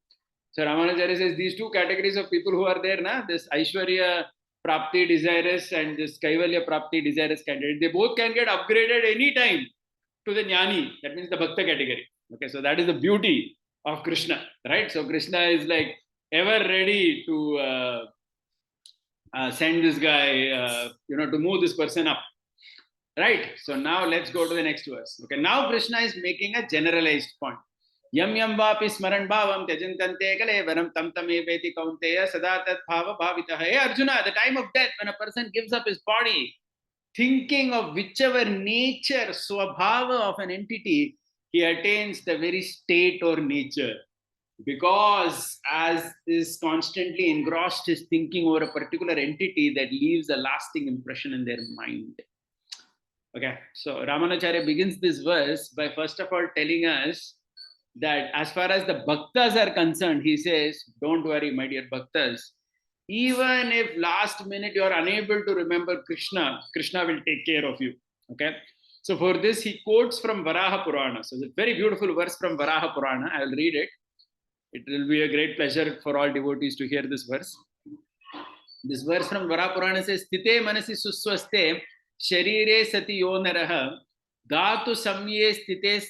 So Ramanujacharya says these two categories of people who are there, this Aishwarya Prapti desirous and this Kaivalya Prapti desirous candidate, they both can get upgraded anytime to the Jnani, that means the Bhakta category. Okay, so that is the beauty of Krishna, right? So Krishna is like ever ready to send this guy, to move this person up. Right? So now let's go to the next verse. Okay, now Krishna is making a generalized point. Yam yam vapi smaran bhavam tejantante kalevaram tam tam eveti kaunteya sada tat bhava bhavitah. Hey Arjuna, the time of death, when a person gives up his body, thinking of whichever nature, swabhava of an entity, he attains the very state or nature. Because as is constantly engrossed his thinking over a particular entity that leaves a lasting impression in their mind. Okay, so Ramanujacharya begins this verse by first of all telling us that as far as the bhaktas are concerned, he says, don't worry, my dear bhaktas. Even if last minute you are unable to remember Krishna, Krishna will take care of you. Okay, so for this he quotes from Varaha Purana. So it's a very beautiful verse from Varaha Purana. I will read it. It will be a great pleasure for all devotees to hear this verse. This verse from Varaha Purana says, Sthite manasi suswaste sharire sati yo naraha dhatu samye sthite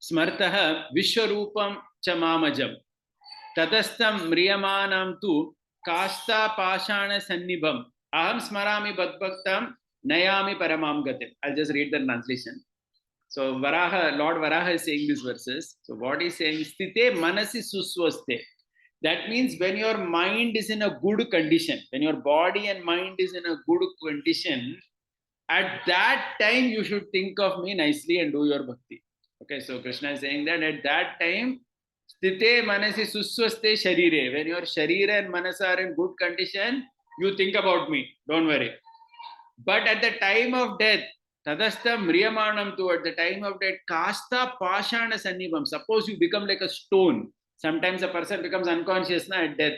smartaha vishwarupam cha mamajam tadastam mriyamanam tu kasta pashana sannibham aham smarami badbhaktam nayami paramam gatim. I'll just read the translation. So Lord Varaha is saying these verses. So what he's saying is Sthite manasi suswaste. That means when your mind is in a good condition, when your body and mind is in a good condition, at that time you should think of me nicely and do your bhakti. Okay, so Krishna is saying that at that time, Sthite manasi suswaste sharire. When your sharira and manas are in good condition, you think about me. Don't worry. But at the time of death, Tadastha mriyamanam tu, at the time of death, kasta pashana sannibham. Suppose you become like a stone. Sometimes a person becomes unconscious at death,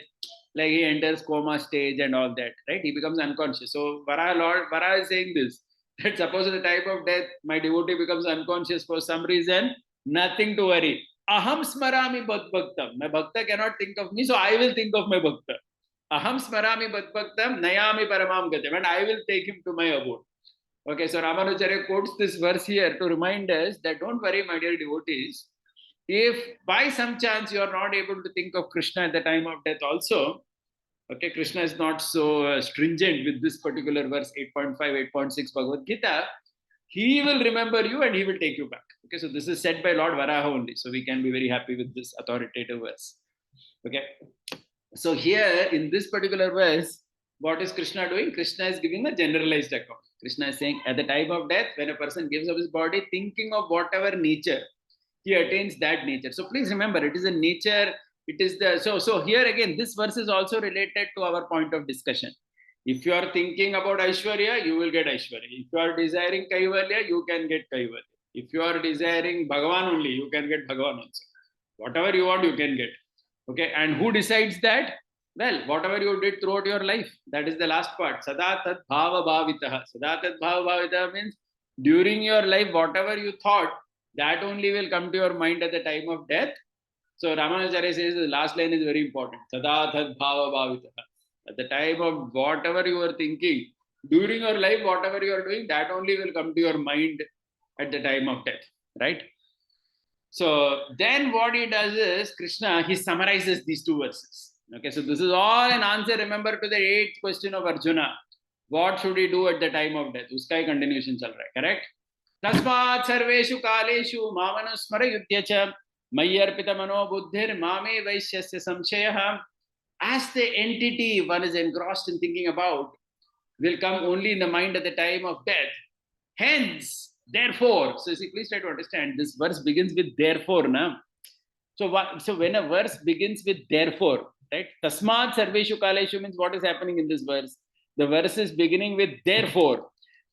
like he enters coma stage and all that, right? He becomes unconscious. So Lord Varaha is saying this, that suppose at the time of death, my devotee becomes unconscious for some reason, nothing to worry. Aham smarami bhaktam. My bhakta cannot think of me, so I will think of my bhakta. Aham smarami bhaktam nayami paramam gatam. And I will take him to my abode. Okay, so Ramanujacharya quotes this verse here to remind us that don't worry, my dear devotees. If by some chance you are not able to think of Krishna at the time of death also, okay, Krishna is not so stringent with this particular verse 8.5, 8.6 Bhagavad Gita. He will remember you and he will take you back. Okay, so this is said by Lord Varaha only. So we can be very happy with this authoritative verse. Okay, so here in this particular verse, what is Krishna doing? Krishna is giving a generalized account. Krishna is saying at the time of death, when a person gives up his body, thinking of whatever nature, he attains that nature. So please remember, it is a nature. It is the so here again, this verse is also related to our point of discussion. If you are thinking about Aishwarya, you will get Aishwarya. If you are desiring Kaivalya, you can get Kaivalya. If you are desiring Bhagavan only, you can get Bhagavan also. Whatever you want, you can get. Okay, and who decides that? Well, whatever you did throughout your life, that is the last part. Sada tat bhava bhavitah. Sada tat bhava bhavitah means during your life, whatever you thought, that only will come to your mind at the time of death. So Ramanujacharya says the last line is very important. Sada tat bhava bhavitah. At the time of whatever you are thinking, during your life, whatever you are doing, that only will come to your mind at the time of death. right? So then what he does is, Krishna, he summarizes these two verses. Okay, so this is all an answer, remember, to the 8th question of Arjuna. What should he do at the time of death? Uska hi continuation chal raha hai, correct? Tasmat sarveshu kaleshu mamanusmara yudhya mayyarpita mano buddhir mame vaishyasya samshayah. As the entity one is engrossed in thinking about will come only in the mind at the time of death. Hence, therefore, so see, please try to understand this verse begins with therefore. Na? So when a verse begins with therefore, right? Tasmat sarveshu kaleshu means what is happening in this verse? The verse is beginning with therefore.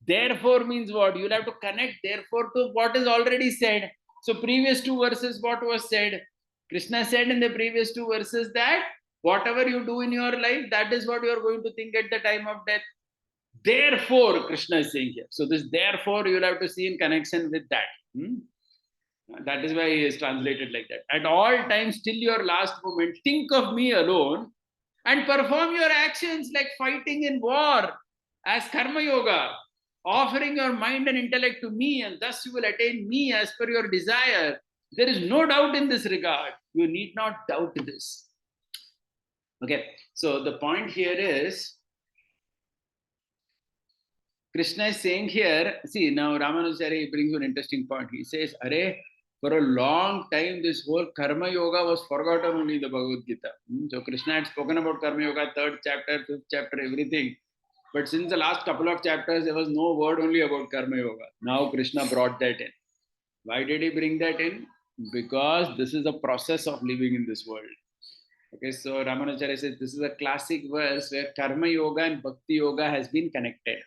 Therefore means what? You'll have to connect therefore to what is already said. So previous two verses, what was said? Krishna said in the previous two verses that whatever you do in your life, that is what you are going to think at the time of death. Therefore, Krishna is saying here. So this therefore you'll have to see in connection with that. That is why he is translated like that. At all times, till your last moment, think of me alone and perform your actions like fighting in war as karma yoga, offering your mind and intellect to me, and thus you will attain me as per your desire. There is no doubt in this regard. You need not doubt this. Okay, so the point here is Krishna is saying here, see, now Ramanujacharya brings an interesting point. He says, Are, for a long time, this whole Karma Yoga was forgotten only in the Bhagavad Gita. So Krishna had spoken about Karma Yoga, 3rd chapter, 5th chapter, everything. But since the last couple of chapters, there was no word only about Karma Yoga. Now Krishna brought that in. Why did he bring that in? Because this is a process of living in this world. Okay, so Ramanujacharya says this is a classic verse where Karma Yoga and Bhakti Yoga has been connected.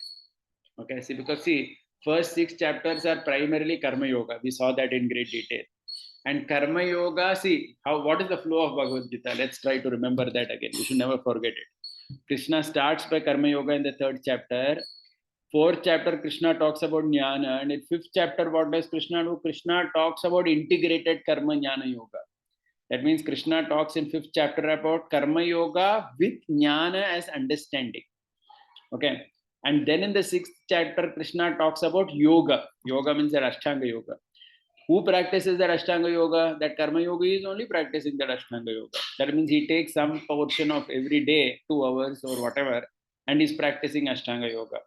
Okay, see, because see, first 6 chapters are primarily Karma Yoga. We saw that in great detail. And Karma Yoga, see, what is the flow of Bhagavad Gita? Let's try to remember that again. We should never forget it. Krishna starts by Karma Yoga in the 3rd chapter. 4th chapter, Krishna talks about Jnana. And in 5th chapter, what does Krishna do? Krishna talks about integrated Karma Jnana Yoga. That means Krishna talks in 5th chapter about Karma Yoga with Jnana as understanding. Okay. And then in the 6th chapter, Krishna talks about yoga. Yoga means that Ashtanga Yoga. Who practices that Ashtanga Yoga? That Karma Yogi is only practicing that Ashtanga Yoga. That means he takes some portion of every day, 2 hours or whatever, and he's practicing Ashtanga Yoga.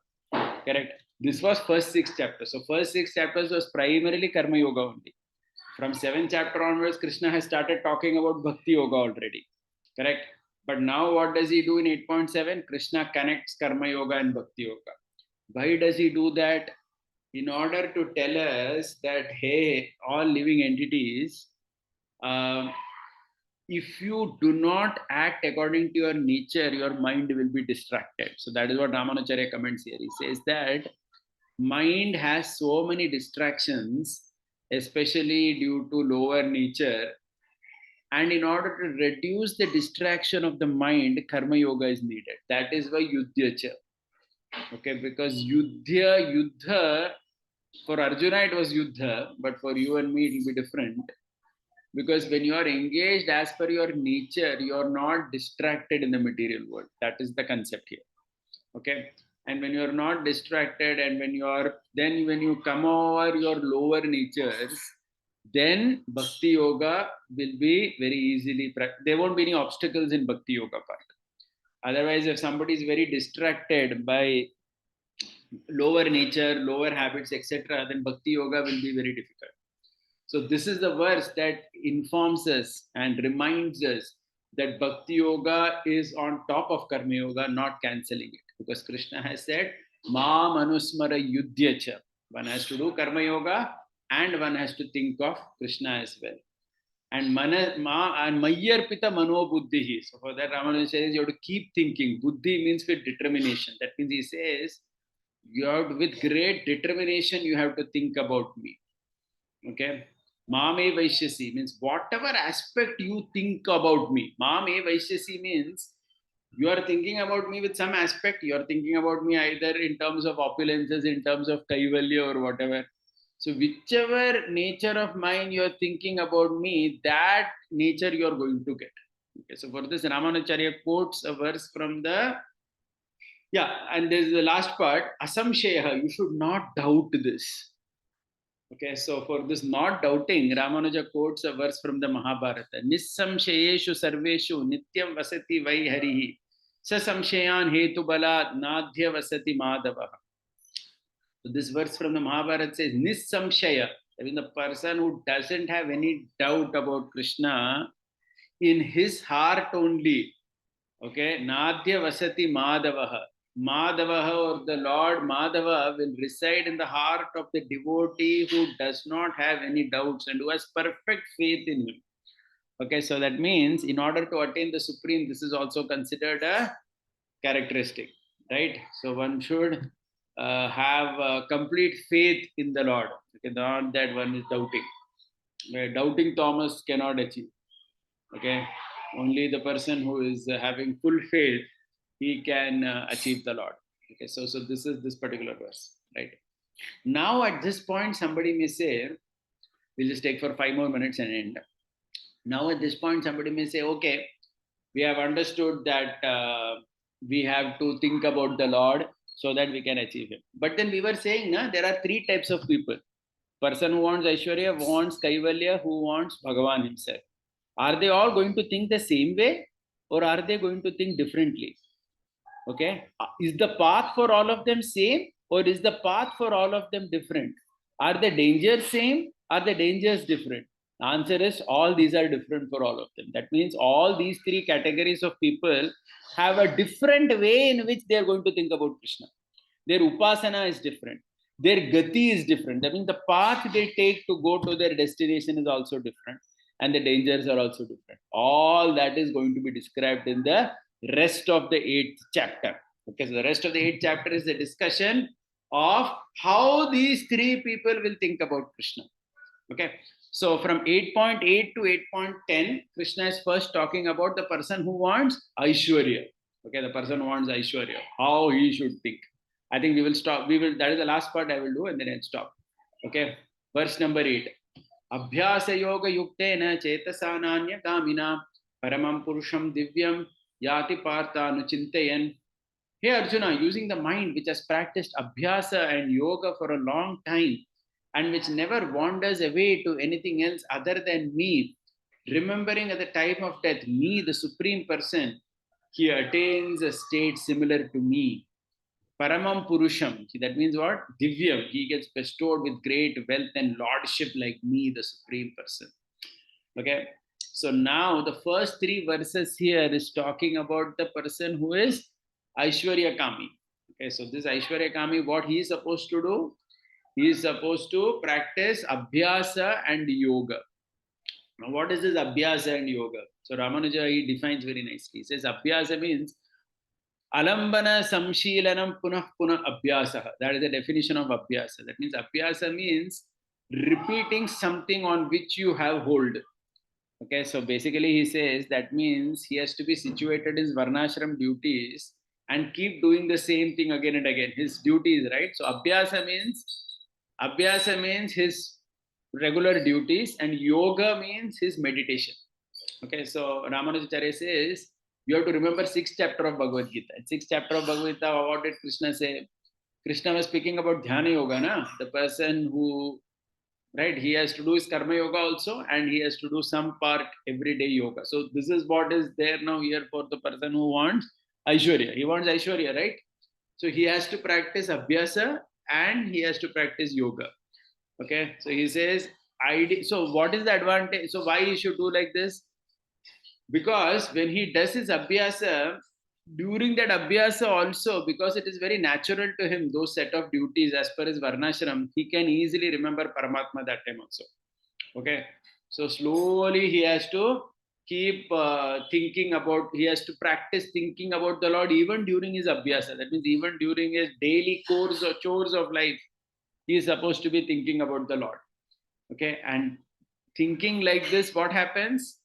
Correct? This was first 6 chapters. So first 6 chapters was primarily Karma Yoga only. From 7th chapter onwards, Krishna has started talking about Bhakti Yoga already. Correct? But now what does he do in 8.7? Krishna connects Karma Yoga and Bhakti Yoga. Why does he do that? In order to tell us that, hey, all living entities, if you do not act according to your nature, your mind will be distracted. So that is what Ramanujacharya comments here. He says that mind has so many distractions, especially due to lower nature. And in order to reduce the distraction of the mind, Karma Yoga is needed. That is why Yudhya. Okay, because Yuddha, for Arjuna it was Yuddha, but for you and me it will be different. Because when you are engaged as per your nature, you are not distracted in the material world. That is the concept here. Okay. And when you are not distracted, and when you come over your lower natures, then Bhakti Yoga will be very easily, there won't be any obstacles in Bhakti Yoga part. Otherwise, if somebody is very distracted by lower nature, lower habits, etc., then Bhakti Yoga will be very difficult. So this is the verse that informs us and reminds us that Bhakti Yoga is on top of Karma Yoga, not cancelling it. Because Krishna has said, Ma Manusmara Yudhya. One has to do Karma Yoga and one has to think of Krishna as well. And Mayyarpita Mano Buddhi. So for that, Ramanuja says you have to keep thinking. Buddhi means with determination. That means he says, you have to, with great determination, you have to think about me. Okay. Mame Vaishyasi means whatever aspect you think about me. Mame Vaishyasi means you are thinking about me with some aspect. You are thinking about me either in terms of opulences, in terms of kaivalya or whatever. So whichever nature of mind you are thinking about me, that nature you are going to get. Okay, so for this, Ramanujacharya quotes a verse from the, and there's the last part, asamsheha, you should not doubt this. Okay, so for this not doubting, Ramanuja quotes a verse from the Mahabharata. Nissamshayeshu sarveshu nityam vasati vai harihi. Sa samshayan hetu balat nadhya vasati madhava. So this verse from the Mahabharata says Nissamshaya. I mean the person who doesn't have any doubt about Krishna in his heart only. Okay, Nadhya Vasati Madhavaha. Madhavaha or the Lord Madhava will reside in the heart of the devotee who does not have any doubts and who has perfect faith in him. Okay, so that means in order to attain the Supreme, this is also considered a characteristic, right? So one should have complete faith in the Lord. Okay, not that one is doubting. Doubting Thomas cannot achieve. Okay, only the person who is having full faith, he can achieve the Lord. Okay, so this is this particular verse, right? Now at this point, somebody may say, we'll just take for 5 more minutes and end. Now at this point, somebody may say, okay, we have understood that we have to think about the Lord so that we can achieve Him. But then we were saying, there are three types of people. Person who wants Aishwarya, wants Kaivalya, who wants Bhagavan himself. Are they all going to think the same way or are they going to think differently? Okay. Is the path for all of them same or is the path for all of them different? Are the dangers same? Are the dangers different? The answer is all these are different for all of them. That means all these three categories of people have a different way in which they are going to think about Krishna. Their upasana is different. Their gati is different. That means the path they take to go to their destination is also different. And the dangers are also different. All that is going to be described in the rest of the 8th chapter. Okay, so the rest of the 8th chapter is the discussion of how these three people will think about Krishna. Okay, so from 8.8 to 8.10, Krishna is first talking about the person who wants Aishwarya. Okay, the person who wants Aishwarya, how he should think. I think we will stop. That is the last part I will do, and then I'll stop. Okay, verse number 8. Abhyasa yoga yuktena chetasana gamina paramam purusham divyam yati partha anuchintayan. Hey Arjuna, using the mind which has practiced abhyasa and yoga for a long time and which never wanders away to anything else other than me, remembering at the time of death, me, the Supreme Person, he attains a state similar to me. Paramam Purusham, that means what? Divyam, he gets bestowed with great wealth and lordship like me, the Supreme Person. Okay, so now the first three verses here is talking about the person who is Aishwarya Kami. Okay, so this Aishwarya Kami, what he is supposed to do? He is supposed to practice Abhyasa and Yoga. Now, what is this Abhyasa and Yoga? So Ramanuja, he defines very nicely. He says Abhyasa means Alambana Samshilanam Punah Punah Abhyasa. That is the definition of Abhyasa. That means Abhyasa means repeating something on which you have hold. Okay, so basically he says that means he has to be situated in Varnashram duties and keep doing the same thing again and again. His duties, right? So Abhyasa means his regular duties and yoga means his meditation. Okay, so Ramanujacharya says you have to remember 6th chapter of Bhagavad Gita. In 6th chapter of Bhagavad Gita, what did Krishna say? Krishna was speaking about Dhyana Yoga, na? The person who, right, he has to do his Karma Yoga also and he has to do some part everyday yoga. So this is what is there now here for the person who wants Aishwarya. He wants Aishwarya, right? So he has to practice Abhyasa and he has to practice yoga. Okay, so he says, so what is the advantage? So why he should do like this? Because when he does his Abhyasa, during that Abhyasa also, because it is very natural to him, those set of duties as per his Varnashram, he can easily remember Paramatma that time also. Okay, so slowly he has to keep he has to practice thinking about the Lord even during his Abhyasa. That means even during his daily chores or chores of life, he is supposed to be thinking about the Lord. Okay, and thinking like this, what happens?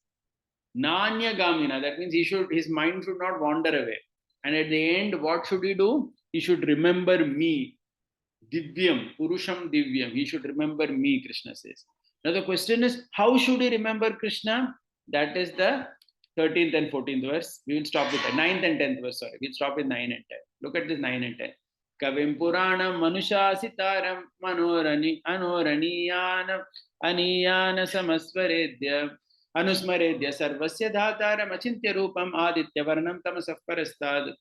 Nanya Gamina, that means his mind should not wander away. And at the end, what should he do? He should remember me. Divyam, Purusham Divyam. He should remember me, Krishna says. Now the question is, how should he remember Krishna? That is the 13th and 14th verse. We will stop with the 9th and 10th verse. Sorry, we'll stop with 9 and 10. Look at this 9 and 10. Kavim Puranam Manushasitaram Anoraniyanam Aniyana Samasvaredya Anusmaredya Sarvasya Dhataram Achintya Rupam Aditya Varnam Tamasaf Parastad.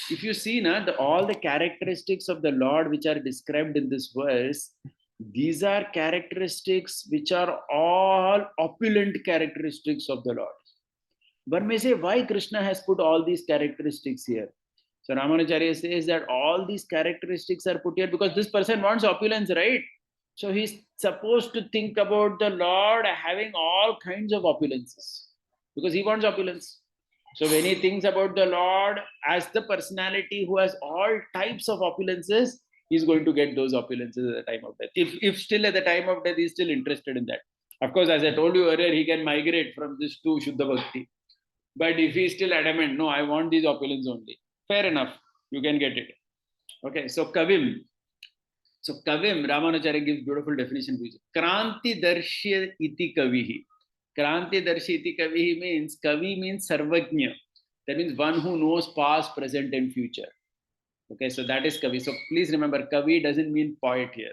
If you see all the characteristics of the Lord which are described in this verse, these are characteristics which are all opulent characteristics of the Lord. One may say, why Krishna has put all these characteristics here? So Ramanacharya says that all these characteristics are put here because this person wants opulence, right? So he's supposed to think about the Lord having all kinds of opulences because he wants opulence. So when he thinks about the Lord as the personality who has all types of opulences, he's going to get those opulences at the time of death. If still at the time of death, he's still interested in that. Of course, as I told you earlier, he can migrate from this to Shuddha Bhakti. But if he's still adamant, no, I want these opulence only. Fair enough, you can get it. Okay, so Kavim. So Kavim, Ramanacharya gives beautiful definition. Kranti Darshya iti Kavihi. Kranti Darshya iti Kavihi means, Kavi means Sarvajna. That means one who knows past, present and future. Okay, so that is Kavi. So please remember, Kavi doesn't mean poet here.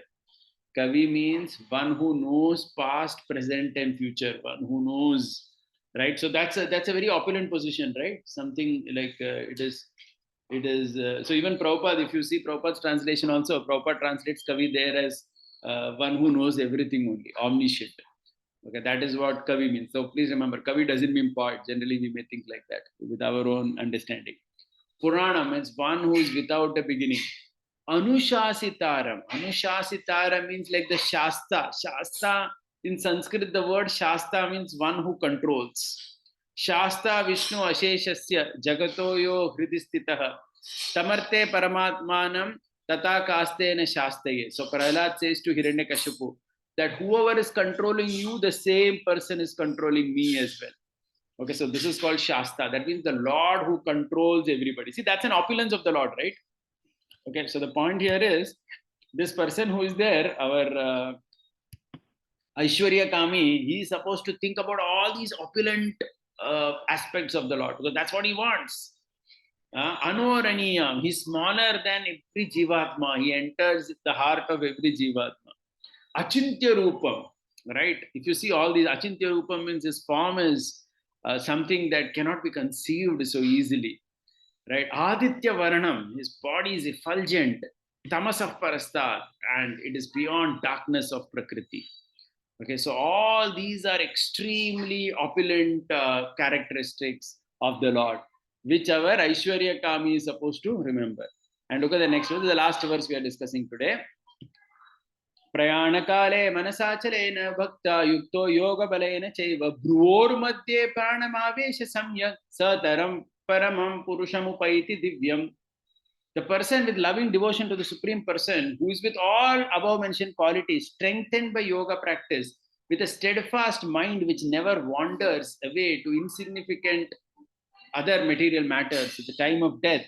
Kavi means one who knows past, present and future. One who knows, right? So that's a very opulent position, right? Something like it is. So even Prabhupada, if you see Prabhupada's translation also, Prabhupada translates Kavi there as one who knows everything only, omniscient. Okay, that is what Kavi means. So please remember, Kavi doesn't mean poet. Generally, we may think like that with our own understanding. Purana means one who is without a beginning. Anushasitaram. Anushasitaram means like the Shasta. Shasta, in Sanskrit, the word Shasta means one who controls. Shasta Vishnu Asheshasya Jagatoyo Hridistitaha Tamarte Paramatmanam Tata Kastena Shastaye. So Prahlad says to Hiranyakashipu that whoever is controlling you, the same person is controlling me as well. Okay, so this is called Shasta. That means the Lord who controls everybody. See, that's an opulence of the Lord, right? Okay, so the point here is this person who is there, our Aishwarya Kami, he is supposed to think about all these opulent aspects of the Lord because that's what he wants. Anoraniyam, he's smaller than every Jivatma. He enters the heart of every Jivatma. Achintya Rupam, right? If you see all these, Achintya Rupam means his form is something that cannot be conceived so easily, right? Aditya Varanam, his body is effulgent, Tamasah Parastar, and it is beyond darkness of Prakriti. Okay, so all these are extremely opulent characteristics of the Lord, which our Aishwarya Kami is supposed to remember. And look at the next verse, the last verse we are discussing today. Prayanakale manasachalena bhakta yukto yoga balena chaiva bhruvor madhye pranamavesha samyak sataram paramam purushamupaiti divyam. The person with loving devotion to the Supreme Person, who is with all above mentioned qualities, strengthened by yoga practice, with a steadfast mind which never wanders away to insignificant other material matters at the time of death,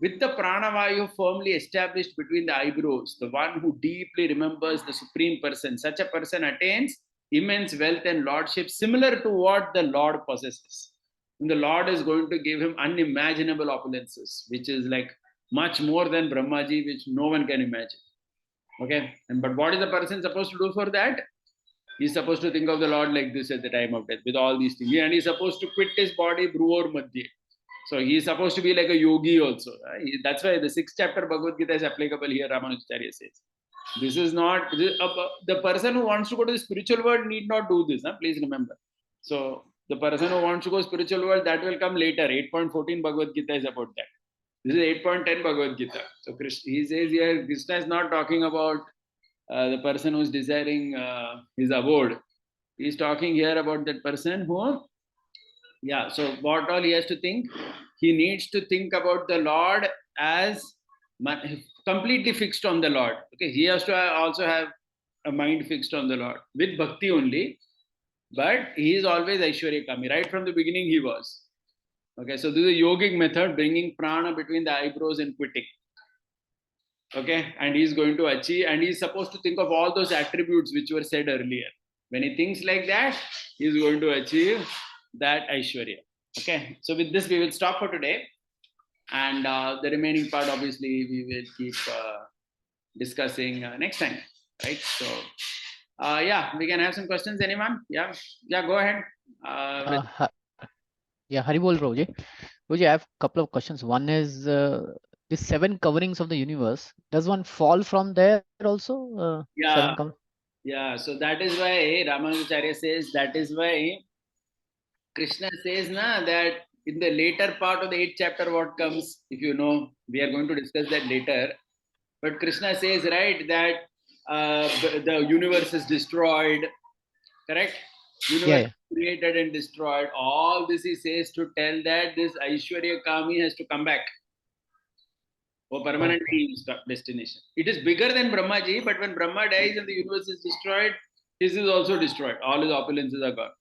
with the pranavayu firmly established between the eyebrows, the one who deeply remembers the Supreme Person, such a person attains immense wealth and lordship similar to what the Lord possesses. And the Lord is going to give him unimaginable opulences, which is like much more than Brahmaji, which no one can imagine. Okay, but what is the person supposed to do for that? He's supposed to think of the Lord like this at the time of death, with all these things. And he's supposed to quit his body, Bhruvor Madhye. So he's supposed to be like a yogi also. That's why the 6th chapter Bhagavad Gita is applicable here, Ramanujacharya says. This is not, the person who wants to go to the spiritual world need not do this. Please remember. So the person who wants to go spiritual world, that will come later. 8.14 Bhagavad Gita is about that. This is 8.10 Bhagavad Gita. So he says here, Krishna is not talking about the person who is desiring his abode. He is talking here about that person who, so what all he has to think? He needs to think about the Lord as completely fixed on the Lord. Okay, he has to also have a mind fixed on the Lord with bhakti only, but he is always Aishwarya Kami. Right from the beginning he was. Okay, so this is a yogic method, bringing prana between the eyebrows and quitting. Okay, and he's going to achieve, and he's supposed to think of all those attributes which were said earlier. When he thinks like that, he's going to achieve that Aishwarya. Okay, so with this we will stop for today. And the remaining part, obviously, we will keep discussing next time, right? So, yeah, we can have some questions. Anyone? Yeah, go ahead. Yeah, Haribol Roji. Roji, I have a couple of questions. One is the 7 coverings of the universe. Does one fall from there also? 7 Yeah, yeah. So that is why Ramanujacharya says, that is why Krishna says na, that in the later part of the 8th chapter, what comes, if you know, we are going to discuss that later. But Krishna says, right, that the universe is destroyed, correct? Yeah, Universe yeah. created and destroyed. All this he says to tell that this Aishwarya Kami has to come back for permanent Okay. destination. It is bigger than Brahmaji, but when Brahma dies and the universe is destroyed, his is also destroyed. All his opulences are gone.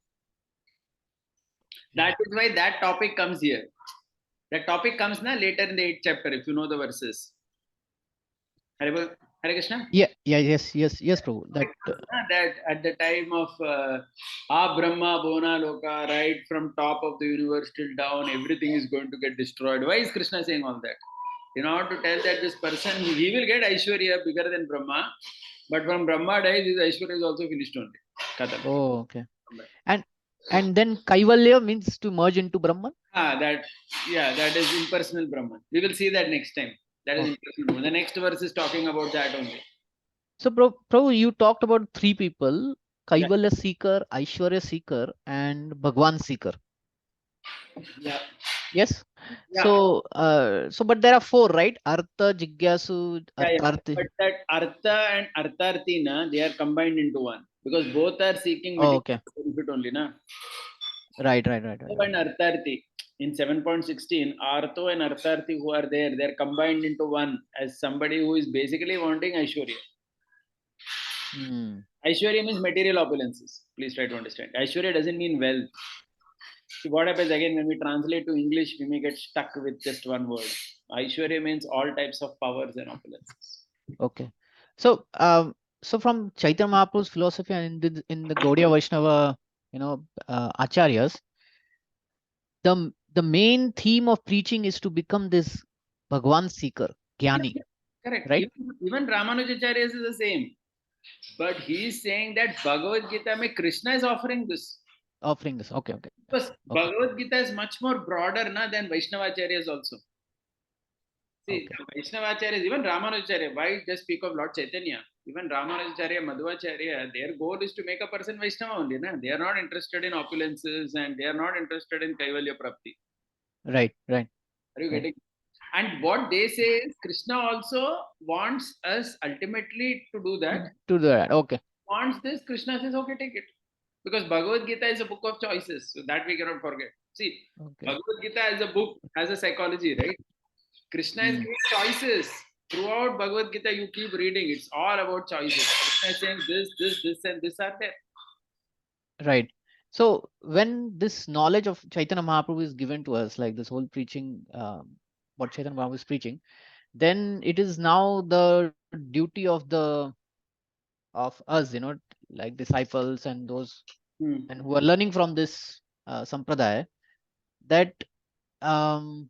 That is why that topic comes here. That topic comes na later in the 8th chapter, if you know the verses. Hare Krishna? Yeah, yes, Prabhu. That at the time of Brahma, Bona, Loka, right from top of the universe till down, everything is going to get destroyed. Why is Krishna saying all that? In order to tell that this person, he will get Aishwarya bigger than Brahma, but when Brahma dies, his Aishwarya is also finished only. Khatam. Oh, okay. And then Kaivalya means to merge into Brahman? That, yeah, that is impersonal Brahman. We will see that next time. That is Okay. impersonal Brahman. The next verse is talking about that only. So, Prabhu, you talked about 3 people: Yeah. Kaivalya seeker, Aishwarya seeker, and Bhagwan seeker. Yeah. Yes. Yeah. But there are 4, right? Artha, Jigyasu, Yeah, yeah. Artharthi. But that Artha and Artharthi, na, they are combined into one because both are seeking Oh, material okay. benefit only. Na? Right. Artho and Artharthi in 7.16, Artho and Artharthi who are there, they are combined into one as somebody who is basically wanting Aishwarya. Hmm. Aishwarya means material opulences. Please try to understand. Aishwarya doesn't mean wealth. See, what happens again when we translate to English, we may get stuck with just one word. Aishwarya means all types of powers and opulences. Okay. So, from Chaitanya Mahaprabhu's philosophy and in the Gaudiya Vaishnava, acharyas, the main theme of preaching is to become this Bhagwan seeker, Yeah, Jnani, correct. right? Even Ramanujacharya is the same. But he is saying that Bhagavad Gita, mein Krishna is offering this. Offering this. Okay. Because Okay. Bhagavad Gita is much more broader na, than Vaishnavacharyas also. See, Okay. Vaishnavacharyas, even Ramanujacharya, why just speak of Lord Chaitanya? Even Ramanujacharya, Madhvacharya, their goal is to make a person Vaishnava only. Na? They are not interested in opulences and they are not interested in Kaivalya Prapti. Right. Are you getting? And what they say is Krishna also wants us ultimately to do that. To do that. Okay. Wants this, Krishna says, okay, take it. Because Bhagavad Gita is a book of choices, so that we cannot forget. See, Okay. Bhagavad Gita as a book has a psychology, right? Krishna is giving choices. Throughout Bhagavad Gita, you keep reading, it's all about choices. Krishna is saying this, and this are there. Right. So when this knowledge of Chaitanya Mahaprabhu is given to us, like this whole preaching, what Chaitanya Mahaprabhu is preaching, then it is now the duty of us, like disciples and those Hmm. and who are learning from this sampradaya, that um,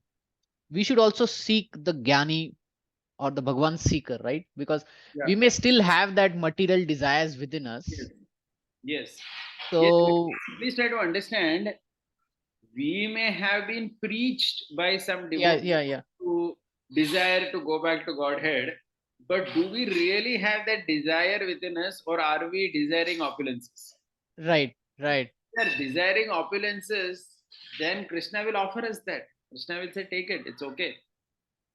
we should also seek the Jnani or the Bhagwan seeker, right? Because Yeah. we may still have that material desires within Yes. us. Yes. Yes. So Please try to understand. We may have been preached by some devotee yeah. to desire to go back to Godhead, but do we really have that desire within us, or are we desiring opulences? Right. If we are desiring opulences, then Krishna will offer us that. Krishna will say, take it, it's okay.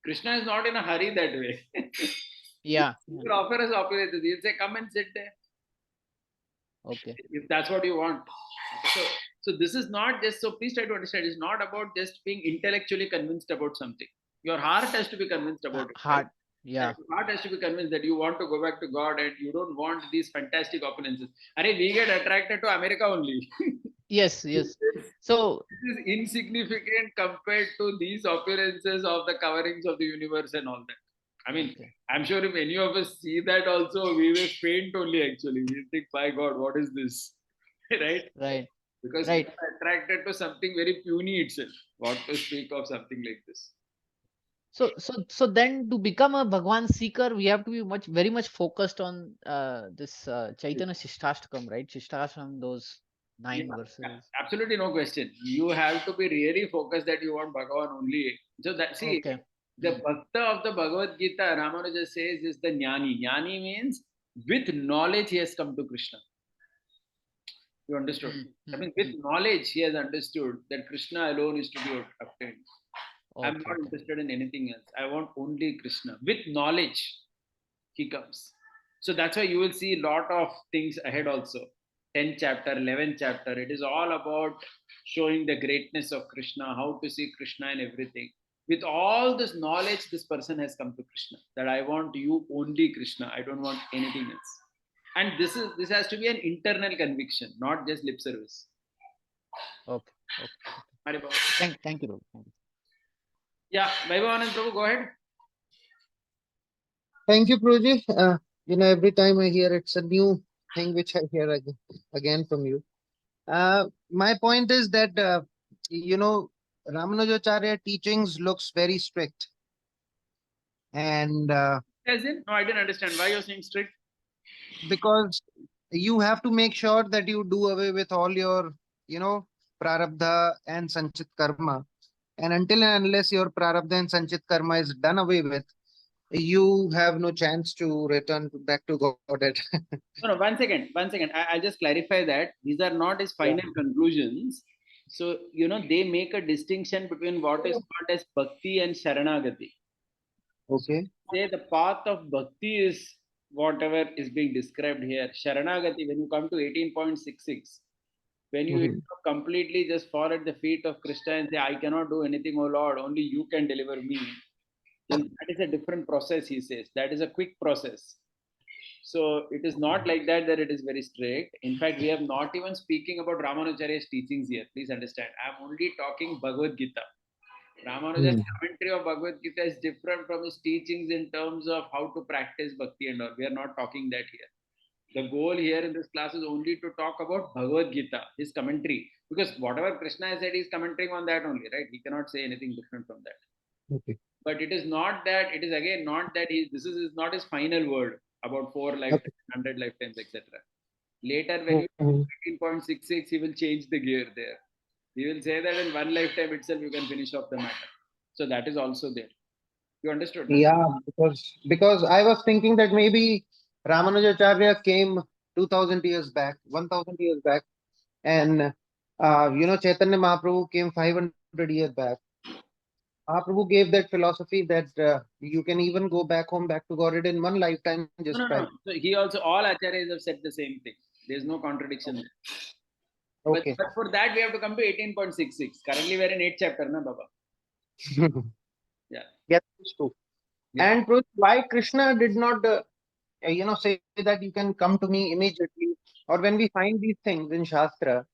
Krishna is not in a hurry that way. Yeah. He will offer us opulences. He'll say, come and sit there Okay. if that's what you want. So, so this is not just, so please try to understand, it's not about just being intellectually convinced about something. Your heart has to be convinced about it, right? Heart. Yeah. Your heart has to be convinced that you want to go back to God and you don't want these fantastic opulences. We get attracted to America only. Yes. So This is insignificant compared to these opulences of the coverings of the universe and all that. okay. I'm sure if any of us see that also, we will faint only actually. We think, my God, what is this? Right? Right. Because we Right. are attracted to something very puny itself. What to speak of something like this? So then to become a Bhagwan seeker, we have to be very much focused on this Chaitanya Shishtastakam, right? Shishtastakam, those Yeah, 9 verses. absolutely no question. You have to be really focused that you want Bhagavan only. So that, see, Okay. the Bhakta of the Bhagavad Gita, Ramanuja says, is the Jnani. Jnani means with knowledge he has come to Krishna. You understood? I mean, with knowledge he has understood that Krishna alone is to be obtained. I'm Okay, not okay. interested in anything else. I want only Krishna. With knowledge, he comes. So that's why you will see a lot of things ahead also. 10th chapter, 11th chapter. It is all about showing the greatness of Krishna, how to see Krishna and everything. With all this knowledge, this person has come to Krishna. That I want you only Krishna. I don't want anything else. And this has to be an internal conviction, not just lip service. Okay. Okay. Haribol. Thank you, Ravi. Thank you. Yeah, Vaibhavanand Prabhu, go ahead. Thank you, Proji. Every time I hear it's a new thing which I hear again from you. My point is that, Ramanujacharya teachings looks very strict. And As in, no, I didn't understand why you're saying strict. because you have to make sure that you do away with all your, prarabdha and sanchit karma. And until and unless your prarabdha and sanchit karma is done away with, you have no chance to return back to Godhead. No, no, one second, one second. I'll just clarify that these are not his Yeah. final conclusions. So, they make a distinction between what is called as bhakti and sharanagati. Okay. Say the path of bhakti is whatever is being described here. Sharanagati, when you come to 18.66, when you Mhm. completely just fall at the feet of Krishna and say, I cannot do anything, oh Lord, only you can deliver me, then that is a different process, he says. That is a quick process. So it is not like that it is very strict. In fact, we are not even speaking about Ramanujacharya's teachings here. Please understand. I'm only talking Bhagavad Gita. Ramanuja's Hmm. commentary of Bhagavad Gita is different from his teachings in terms of how to practice bhakti and all. We are not talking that here. The goal here in this class is only to talk about Bhagavad Gita, his commentary. Because whatever Krishna has said, he's commenting on that only, right? He cannot say anything different from that. Okay. But it is not that, it is again not that this is not his final word about 4 Okay. lifetimes, 100 lifetimes, etc. Later, when you Mhm. 18.66, he will change the gear there. He will say that in one lifetime itself you can finish off the matter. So that is also there. You understood, no? Yeah, because I was thinking that maybe Ramanujacharya came 2000 years back, 1000 years back, and Chaitanya Mahaprabhu came 500 years back. Mahaprabhu gave that philosophy that you can even go back home, back to Godhead in one lifetime No, just no, by. no. So he also, all acharyas have said the same thing. There is no contradiction there. Okay. But for that, we have to come to 18.66. Currently, we're in 8th chapter, na, Baba? Yeah. Yeah, that's true. Yeah. And why Krishna did not, say that you can come to me immediately, or when we find these things in Shastra,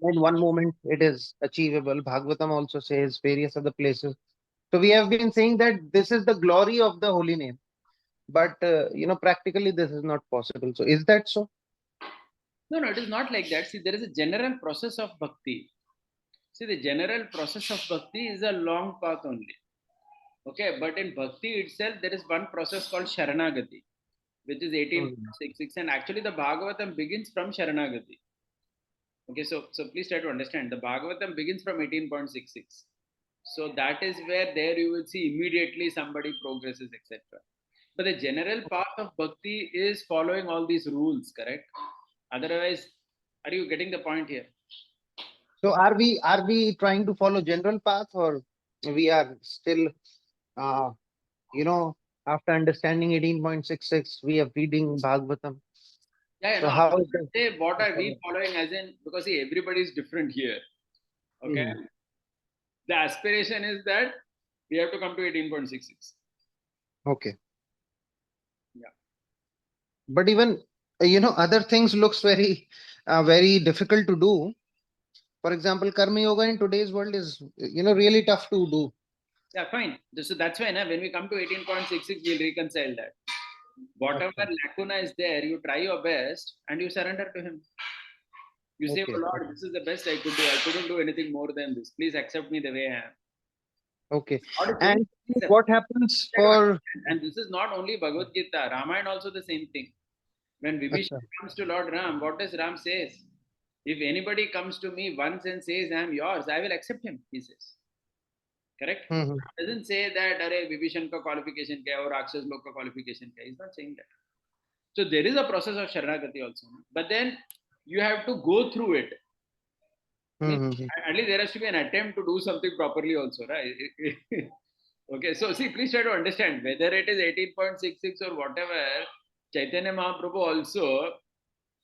in one moment it is achievable. Bhagavatam also says various other places. So we have been saying that this is the glory of the holy name, but practically this is not possible. So is that so? No, no, it is not like that. See, there is a general process of bhakti. See, the general process of bhakti is a long path only. Okay, but in bhakti itself, there is one process called Sharanagati, which is Hmm. 18.66, and actually the Bhagavatam begins from Sharanagati. Okay, so please try to understand. The Bhagavatam begins from 18.66. So that is where there you will see immediately somebody progresses, etc. But the general path of bhakti is following all these rules, correct? Otherwise, are you getting the point here? So are we trying to follow general path, or we are still uh, you know after understanding 18.66 we are reading Bhagavatam? Yeah, So no, I how was is going to say what are we following as in, because see, everybody is different here. Okay. Hmm. The aspiration is that we have to come to 18.66. Okay. Yeah. But even other things looks very difficult to do. For example, karma yoga in today's world is really tough to do. Yeah, fine. So that's why when we come to 18.66, we'll reconcile that. Whatever Okay. lacuna is there, you try your best and you surrender to him. You say, oh Okay. Lord, this is the best I could do. I couldn't do anything more than this. Please accept me the way I am. Okay. Not a And thing. what happens for And this is not only Bhagavad Gita, Ramayana also the same thing. When Vibhishan Acha. comes to Lord Ram, what does Ram says? If anybody comes to me once and says, I am yours, I will accept him, he says. Correct? Mhm. Doesn't say that, Arey, Vibhishan ka qualification kya hai or Rakshas log ka qualification kya hai. He's not saying that. So there is a process of Sharanagati also. But then you have to go through it. I mean, Mhm. at least there has to be an attempt to do something properly also, right? Okay, so see, please try to understand whether it is 18.66 or whatever, Chaitanya Mahaprabhu also,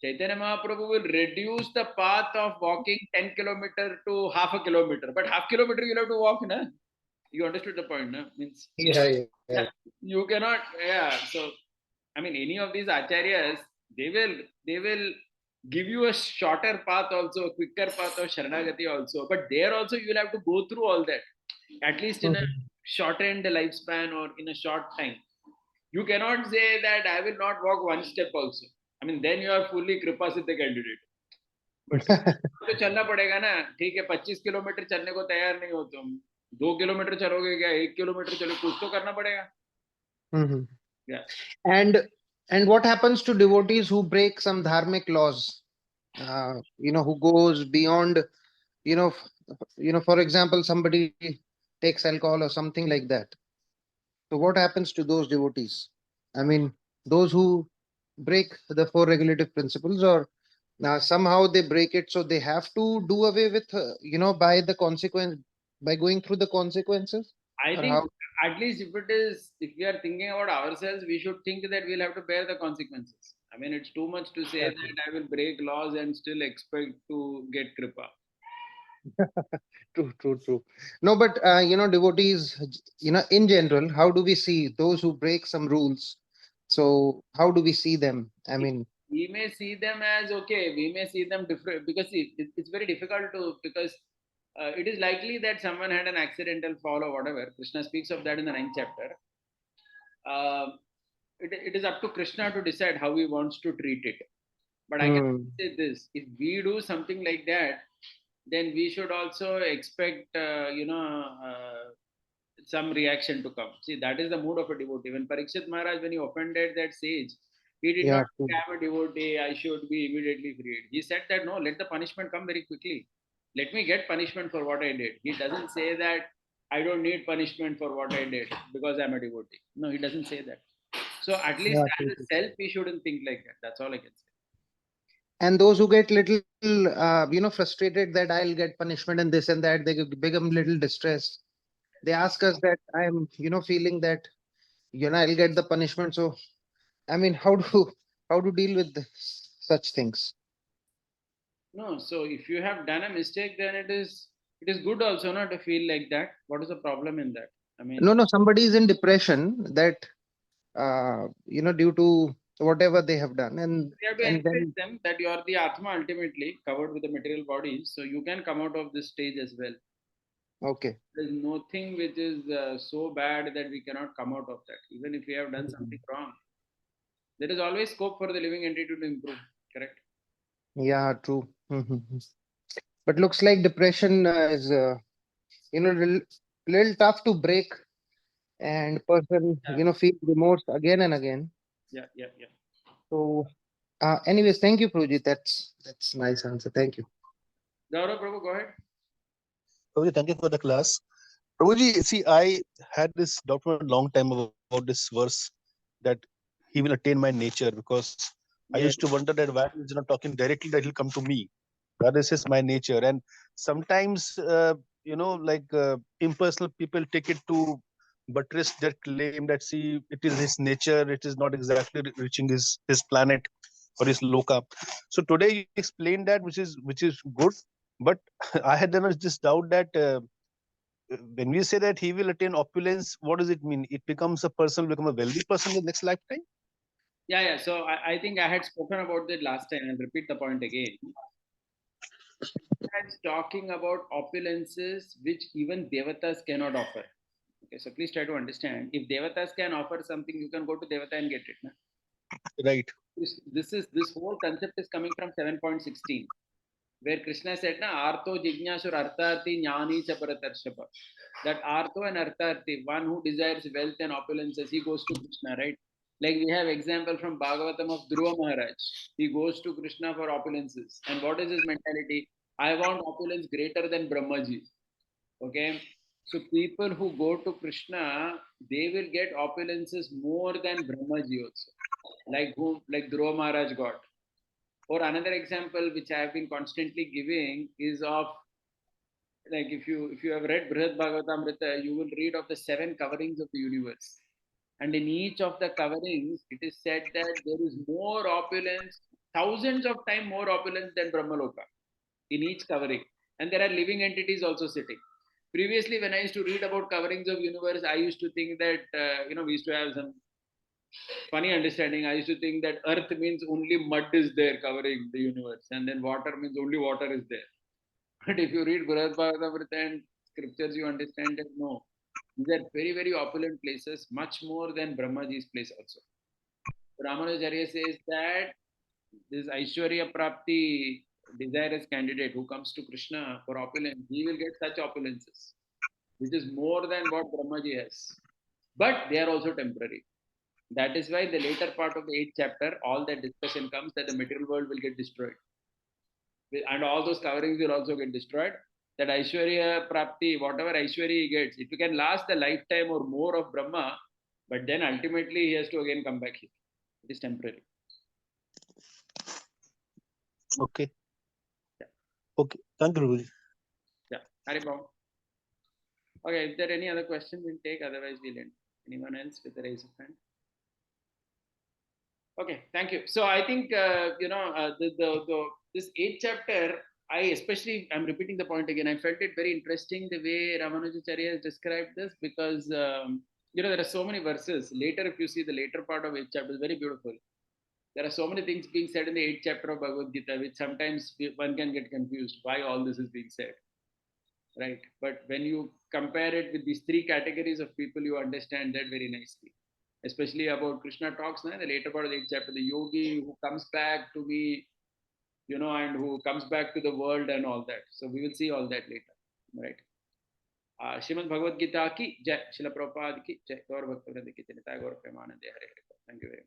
Chaitanya Mahaprabhu will reduce the path of walking 10 kilometer to half a kilometer, but half kilometer you'll have to walk, na? You understood the point, na? Means, Yeah. yeah, you cannot, yeah. So, I mean, any of these acharyas, they will give you a shorter path also, a quicker path of Sharanagati also, but there also you will have to go through all that, at least in a Mhm. shortened lifespan or in a short time. You cannot say that I will not walk one step also. I mean, then you are fully Kripa Siddha candidate. But तो चलना पड़ेगा ना, ठीक है 25 kilometre चलने को तैयार नहीं हो तुम, 2 किलोमीटर चलोगे क्या, 1 किलोमीटर चलो, कुछ तो करना पड़ेगा. Mhm. Yeah. And what happens to devotees who break some dharmic laws? Who goes beyond, for example, somebody takes alcohol or something like that. So what happens to those devotees? I mean, those who break the four regulative principles, or somehow they break it, so they have to do away with, by the consequence, by going through the consequences, I or think how? at least if we are thinking about ourselves, we should think that we'll have to bear the consequences. I mean, it's too much to say that I will break laws and still expect to get kripa. True, true, true. No, but devotees, in general, how do we see those who break some rules? So how do we see them? I mean, We may see them as okay, we may see them different because see, it's very difficult to, because it is likely that someone had an accidental fall or whatever. Krishna speaks of that in the 9th chapter. Uh, it is up to Krishna to decide how he wants to treat it. But I can hmm, say this: if we do something like that, then we should also expect, some reaction to come. See, that is the mood of a devotee. When Parikshit Maharaj, when he offended that sage, he did not yeah, say, I'm a devotee, I should be immediately freed. He said that, no, let the punishment come very quickly. Let me get punishment for what I did. He doesn't say that I don't need punishment for what I did because I'm a devotee. No, he doesn't say that. So at least yeah, as true, a true. self, we shouldn't think like that. That's all I can say. And those who get little, frustrated that I'll get punishment and this and that, they become little distressed. They ask us that I'm, feeling that, I'll get the punishment. So, I mean, how to deal with such things? No, so if you have done a mistake, then it is good also not to feel like that. What is the problem in that? I mean, No, no, somebody is in depression that, due to whatever they have done, and we have to and encourage then them that you are the Atma ultimately covered with the material bodies, so you can come out of this stage as well. okay. There is nothing which is so bad that we cannot come out of that. Even if we have done Mhm. something wrong, there is always scope for the living entity to improve. Correct? Yeah, true. Mhm. But looks like depression is, little tough to break, and person, Yeah, feel remorse again and again. yeah, yeah, yeah. So, anyways, thank you, Prujit. That's nice answer. Thank you. Gaurav Prabhu, go ahead. Prabhuji, thank you for the class. Prabhuji, see, I had this document long time about this verse that he will attain my nature, because I used Yes. to wonder that why he's not talking directly that he'll come to me. That is my nature. And sometimes, like impersonal people take it to buttress their claim that, see, it is his nature, it is not exactly reaching his planet or his loka. So today you explained that, which is good. But I had then this doubt that when we say that he will attain opulence, what does it mean? It becomes a person, become a wealthy person in the next lifetime? Yeah, yeah. So I think I had spoken about that last time. I'll repeat the point again. It's talking about opulences which even devatas cannot offer. Okay, so please try to understand. If devatas can offer something, you can go to devata and get it. Na? Right. This whole concept is coming from 7.16. where Krishna said, "Na artho jignasur artharthi jnani cha paratarshapa." That artho and artharthi, one who desires wealth and opulences, he goes to Krishna, right? Like we have example from Bhagavatam of Dhruva Maharaj. He goes to Krishna for opulences. And what is his mentality? I want opulence greater than Brahmaji. Okay. So people who go to Krishna, they will get opulences more than Brahmaji also. Like Dhruva Maharaj got. Or another example which I have been constantly giving is of, like, if you have read Brihad Bhagavatamrita, you will read of the 7 coverings of the universe. And in each of the coverings, it is said that there is more opulence, thousands of times more opulence than Brahmaloka in each covering. And there are living entities also sitting. Previously, when I used to read about coverings of universe, I used to think that, we used to have some funny understanding. I used to think that earth means only mud is there covering the universe, and then water means only water is there. But if you read Brihad Bhagavatamrita and scriptures, you understand that no, these are very, very opulent places, much more than Brahmaji's place also. Ramanujacharya says that this Aishwarya Prapti desirous candidate who comes to Krishna for opulence, he will get such opulences, which is more than what Brahmaji has. But they are also temporary. That is why the later part of the 8th chapter, all that discussion comes that the material world will get destroyed. And all those coverings will also get destroyed. That Aishwarya Prapti, whatever Aishwarya he gets, it can last the lifetime or more of Brahma, but then ultimately he has to again come back here. It is temporary. Okay. Yeah. Okay. Thank you, Guruji. Yeah. Haribam. Okay, if there are any other questions, we'll take. Otherwise, we'll end. Anyone else with a raise of hand? Okay, thank you. So I think this 8th chapter, I'm repeating the point again. I felt it very interesting the way Ramanujacharya has described this, because there are so many verses. Later, if you see the later part of 8th chapter, is very beautiful. There are so many things being said in the 8th chapter of Bhagavad Gita, which sometimes one can get confused why all this is being said, right? But when you compare it with these 3 categories of people, you understand that very nicely. Especially about Krishna talks, the later part of the 8th chapter, the yogi who comes back to me, and who comes back to the world and all that. So we will see all that later, right? Srimad Bhagavad Gita ki jai, Srila Prabhupada ki jai, Gaur Bhakta Vrinda ki jai, Gaur Premanande Hare Hare. Thank you very much.